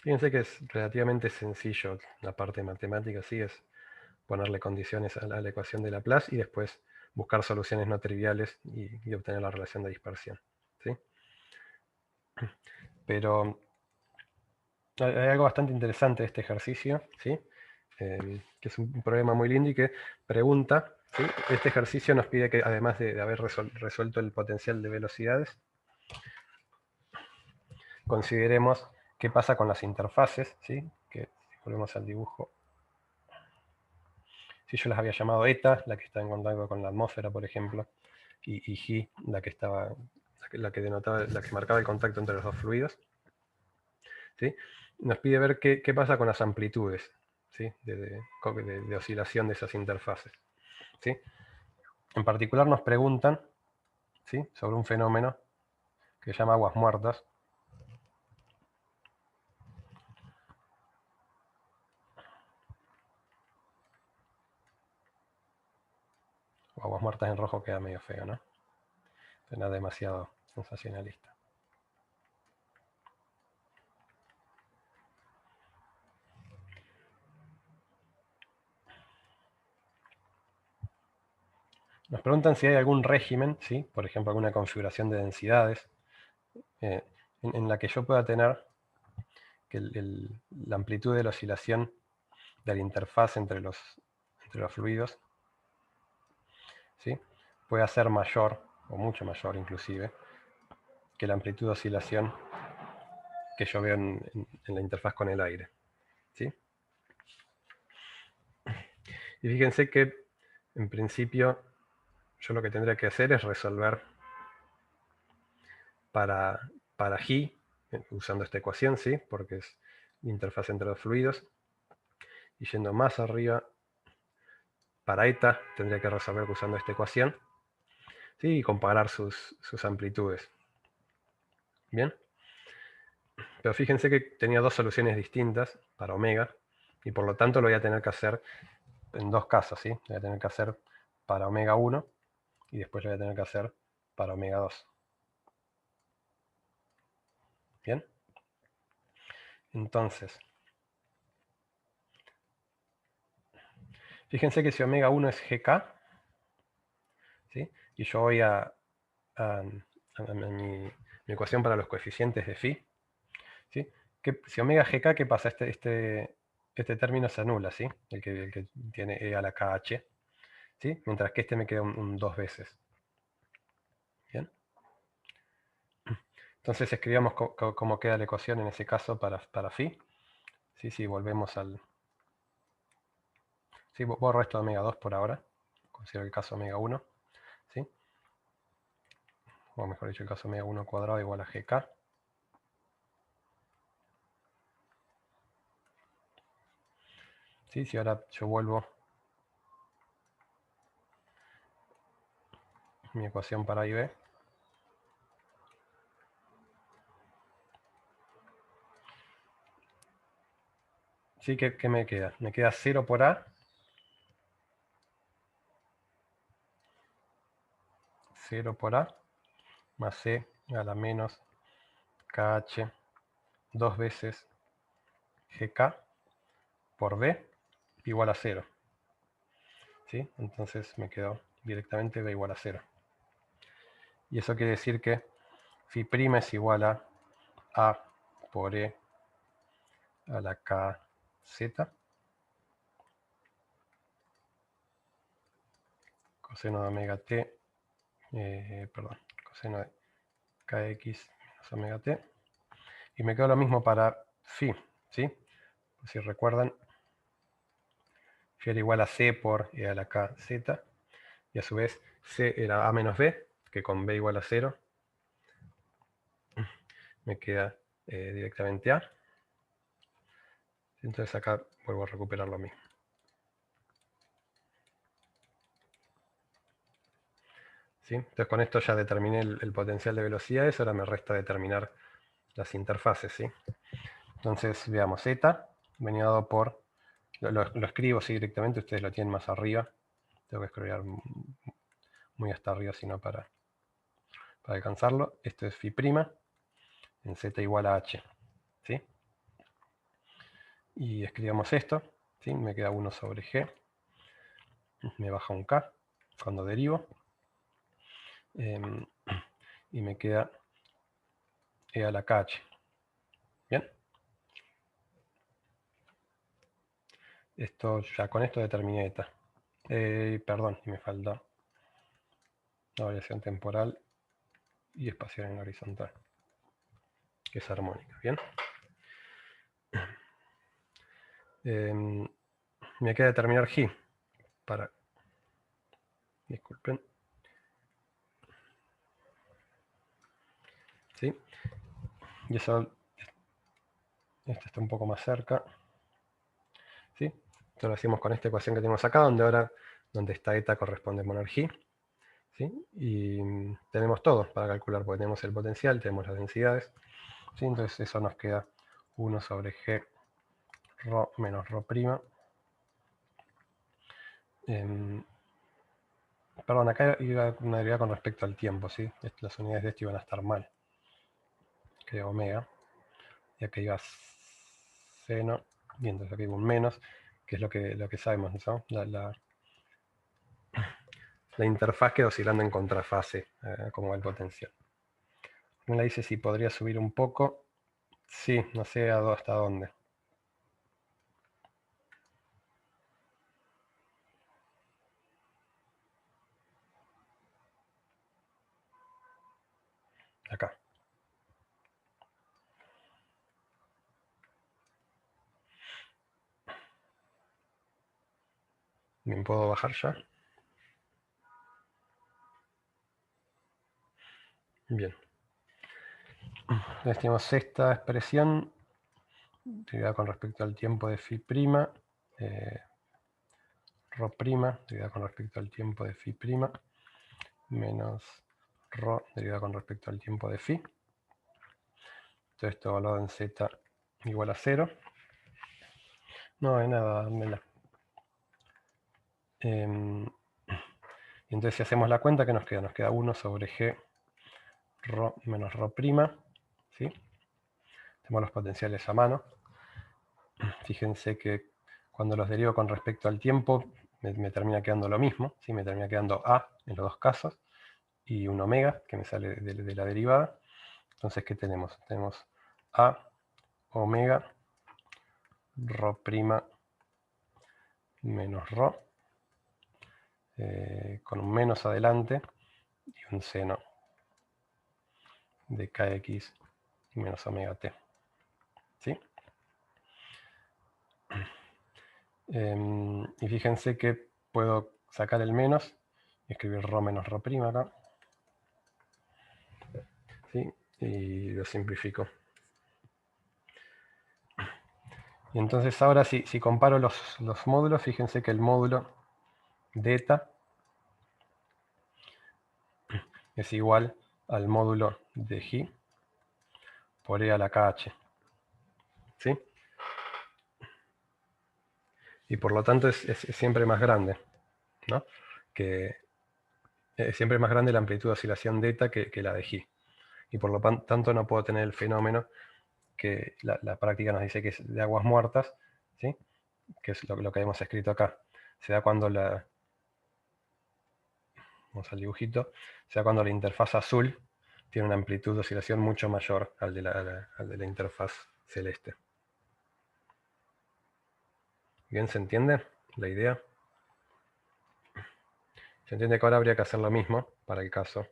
Fíjense que es relativamente sencillo la parte matemática, sí, es ponerle condiciones a la ecuación de Laplace y después buscar soluciones no triviales y obtener la relación de dispersión, ¿sí? Pero hay algo bastante interesante de este ejercicio, ¿sí? Que es un problema muy lindo y que pregunta, ¿sí? Este ejercicio nos pide que además de haber resuelto el potencial de velocidades, consideremos qué pasa con las interfaces, ¿sí? Que si volvemos al dibujo, si yo las había llamado eta, la que está en contacto con la atmósfera, por ejemplo, y G, la que denotaba, la que marcaba el contacto entre los dos fluidos, ¿sí? Nos pide ver qué pasa con las amplitudes, ¿sí? de oscilación de esas interfaces, ¿sí? En particular nos preguntan, ¿sí? Sobre un fenómeno que se llama aguas muertas. Aguas muertas en rojo queda medio feo, ¿no? Suena demasiado sensacionalista. Nos preguntan si hay algún régimen, ¿sí? Por ejemplo, alguna configuración de densidades, en la que yo pueda tener que la amplitud de la oscilación de la interfaz entre los fluidos, ¿sí? Pueda ser mayor, o mucho mayor inclusive, que la amplitud de oscilación que yo veo en la interfaz con el aire, ¿sí? Y fíjense que, en principio, yo lo que tendría que hacer es resolver para G, usando esta ecuación, ¿sí? Porque es la interfaz entre los fluidos. Y yendo más arriba, para eta, tendría que resolver usando esta ecuación, ¿sí? Y comparar sus amplitudes. ¿Bien? Pero fíjense que tenía dos soluciones distintas para omega, y por lo tanto lo voy a tener que hacer en dos casos, ¿sí? Lo voy a tener que hacer para omega 1 y después lo voy a tener que hacer para omega 2. ¿Bien? Entonces, fíjense que si omega 1 es GK, ¿sí? Y yo voy a mi ecuación para los coeficientes de phi, ¿sí? Que si omega GK, ¿qué pasa? Este término se anula, ¿sí? El que tiene e a la KH, ¿sí? Mientras que este me queda un 2 veces. ¿Bien? Entonces escribamos cómo queda la ecuación en ese caso para phi. ¿Sí? Si volvemos al... Sí, borro esto de omega 2 por ahora. Considero el caso omega 1. ¿Sí? O mejor dicho, el caso omega 1 cuadrado igual a GK. ¿Sí? Si ahora yo vuelvo mi ecuación para I, B. ¿Sí? ¿Qué me queda? Me queda 0 por A. 0 por A más C a la menos KH 2 veces GK por B igual a 0. ¿Sí? Entonces me quedó directamente B igual a 0. Y eso quiere decir que phi' es igual a A por E a la KZ coseno de omega t, coseno de kx menos omega t. Y me quedó lo mismo para phi, ¿sí? Si recuerdan, phi era igual a c por e a la kz, y a su vez c era a menos b, que con b igual a 0 me queda directamente a. Entonces acá vuelvo a recuperar lo mismo. ¿Sí? Entonces con esto ya determiné el potencial de velocidades, ahora me resta determinar las interfaces. ¿Sí? Entonces veamos, z venía dado por, lo escribo así directamente, ustedes lo tienen más arriba, tengo que escribir muy hasta arriba sino para alcanzarlo. Esto es phi' en z igual a h. ¿Sí? Y escribamos esto, ¿sí? Me queda 1 sobre g, me baja un k cuando derivo, y me queda e a la kh. ¿Bien? Esto, ya con esto determiné eta. Perdón, y me falta la variación temporal y espacial en horizontal, que es armónica. ¿Bien? Me queda determinar g para... Disculpen. ¿Sí? Y eso... Este está un poco más cerca. ¿Sí? Esto lo hacemos con esta ecuación que tenemos acá, donde está eta corresponde poner g. ¿Sí? Y tenemos todo para calcular, porque tenemos el potencial, tenemos las densidades. ¿Sí? Entonces eso nos queda 1 sobre g ρ menos ρ'. Perdón, acá iba una derivada con respecto al tiempo, ¿sí? Las unidades de esto iban a estar mal. Que omega. Y acá iba seno. Y entonces aquí iba un menos, que es lo que sabemos, ¿no? La interfaz queda oscilando en contrafase, como va el potencial. Me dice si podría subir un poco. Sí, no sé hasta dónde. Acá. Bien, ¿puedo bajar ya? Bien. Entonces tenemos esta expresión derivada con respecto al tiempo de phi', ρ', derivada con respecto al tiempo de phi', menos ρ derivada con respecto al tiempo de phi. Todo esto evaluado en z igual a 0. No hay nada, dámela. Y entonces si hacemos la cuenta, ¿qué nos queda? Nos queda 1 sobre g ρ menos ρ'. ¿Sí? Tenemos los potenciales a mano. Fíjense que cuando los derivo con respecto al tiempo, me termina quedando lo mismo. ¿Sí? Me termina quedando a en los dos casos. Y un omega, que me sale de la derivada. Entonces, ¿qué tenemos? Tenemos a omega ρ' menos ρ, con un menos adelante, y un seno de kx menos omega t. ¿Sí? Y fíjense que puedo sacar el menos y escribir ρ menos ρ' acá. ¿Sí? Y lo simplifico. Y entonces ahora si comparo los módulos, fíjense que el módulo delta es igual al módulo de G por E a la KH. ¿Sí? Y por lo tanto es siempre más grande, ¿no? Que es siempre más grande la amplitud de oscilación delta que la de G. Y por lo tanto no puedo tener el fenómeno que la práctica nos dice que es de aguas muertas, ¿sí? Que es lo que hemos escrito acá. Se da cuando vamos al dibujito, se da cuando la interfaz azul tiene una amplitud de oscilación mucho mayor al de la interfaz celeste. ¿Bien se entiende la idea? Se entiende que ahora habría que hacer lo mismo para el caso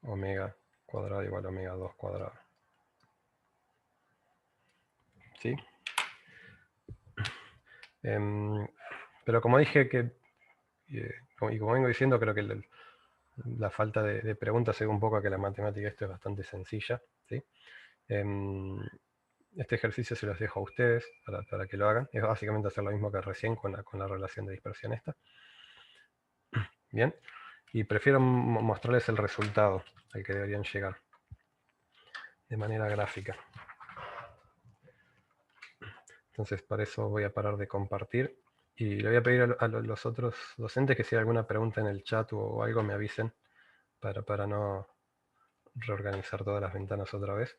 omega cuadrado igual a omega 2 cuadrado. ¿Sí? Pero como dije y como vengo diciendo, creo que la falta de preguntas se ve un poco a que la matemática esto es bastante sencilla. ¿Sí? Este ejercicio se los dejo a ustedes para que lo hagan. Es básicamente hacer lo mismo que recién con la relación de dispersión esta. Bien. Y prefiero mostrarles el resultado al que deberían llegar de manera gráfica. Entonces para eso voy a parar de compartir. Y le voy a pedir a los otros docentes que si hay alguna pregunta en el chat o algo me avisen para no reorganizar todas las ventanas otra vez.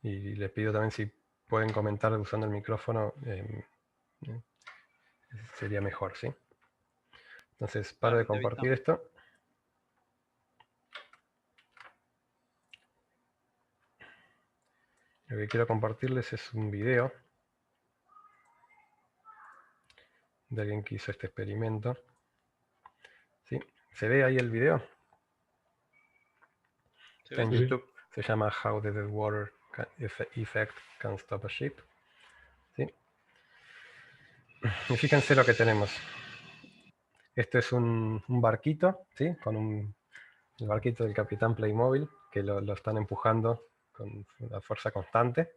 Y les pido también si pueden comentar usando el micrófono, sería mejor, ¿sí? Entonces paro de compartir esto. Lo que quiero compartirles es un video de alguien que hizo este experimento. ¿Sí? ¿Se ve ahí el video? Está en YouTube. Se llama How the Dead Water Effect Can Stop a Ship. ¿Sí? Y fíjense lo que tenemos. Esto es un barquito, ¿sí? Con el barquito del Capitán Playmobil, que lo están empujando con una fuerza constante.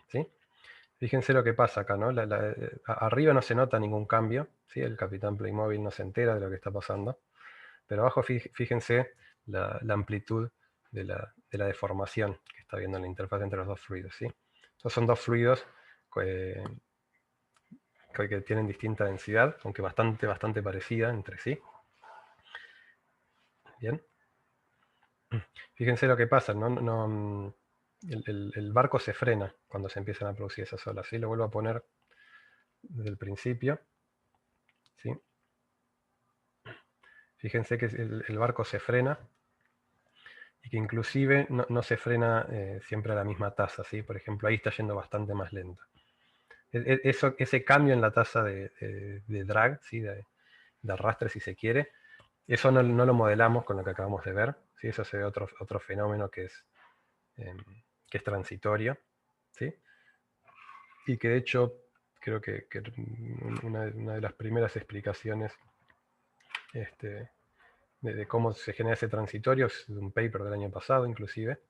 ¿Sí? Fíjense lo que pasa acá, ¿no? Arriba no se nota ningún cambio, ¿sí? El Capitán Playmobil no se entera de lo que está pasando. Pero abajo fíjense la amplitud de la deformación que está viendo en la interfaz entre los dos fluidos, ¿sí? Estos son dos fluidos que tienen distinta densidad, aunque bastante parecida entre sí. Bien. Fíjense lo que pasa, ¿no? El barco se frena cuando se empiezan a producir esas olas, ¿sí? Lo vuelvo a poner desde el principio, ¿sí? Fíjense que el barco se frena y que inclusive no se frena siempre a la misma tasa, ¿sí? Por ejemplo, ahí está yendo bastante más lento. Ese cambio en la tasa de drag, ¿sí? de arrastre si se quiere, eso no lo modelamos con lo que acabamos de ver, ¿sí? Eso se ve otro fenómeno que es transitorio, ¿sí? Y que de hecho creo que una de las primeras explicaciones de cómo se genera ese transitorio es de un paper del año pasado inclusive.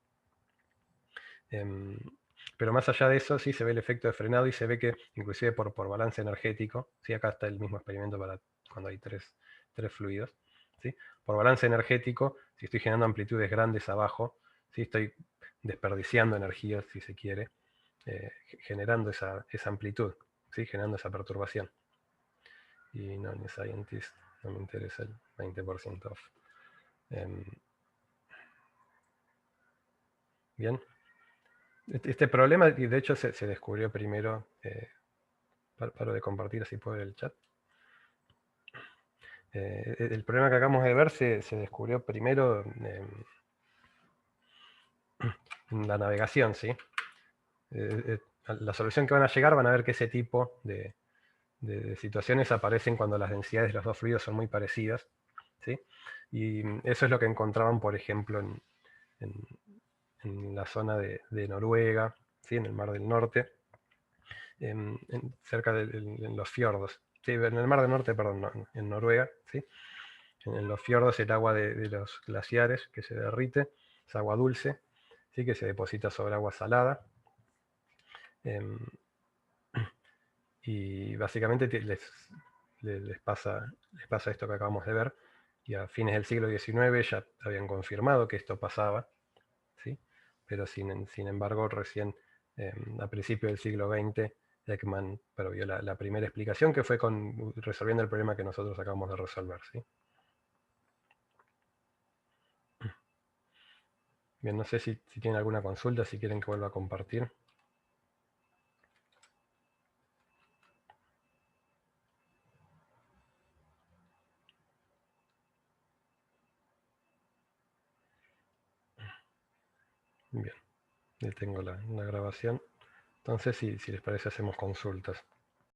Pero más allá de eso, sí se ve el efecto de frenado y se ve que inclusive por balance energético, ¿sí? Acá está el mismo experimento para cuando hay tres fluidos, ¿sí? Por balance energético, si estoy generando amplitudes grandes abajo, ¿sí? Estoy desperdiciando energía, si se quiere, generando esa amplitud, ¿sí? Generando esa perturbación. Y no, en Scientist no me interesa el 20% off. Bien. Este problema, y de hecho se descubrió primero, paro de compartir así puedo ver el chat. El problema que acabamos de ver se descubrió primero en la navegación, ¿sí? La solución que van a llegar van a ver que ese tipo de situaciones aparecen cuando las densidades de los dos fluidos son muy parecidas, ¿sí? Y eso es lo que encontraban, por ejemplo, en la zona de Noruega, ¿sí? En el Mar del Norte, cerca de los fiordos. Sí, en el Mar del Norte, perdón, no, en Noruega, ¿sí? En los fiordos el agua de los glaciares que se derrite es agua dulce, ¿sí? Que se deposita sobre agua salada. Y básicamente les pasa esto que acabamos de ver, y a fines del siglo XIX ya habían confirmado que esto pasaba, ¿sí? Pero sin embargo recién a principios del siglo XX Ekman provió la primera explicación, que fue resolviendo el problema que nosotros acabamos de resolver, ¿sí? Bien, no sé si tienen alguna consulta, si quieren que vuelva a compartir. Bien, detengo la grabación. Entonces, si les parece, hacemos consultas.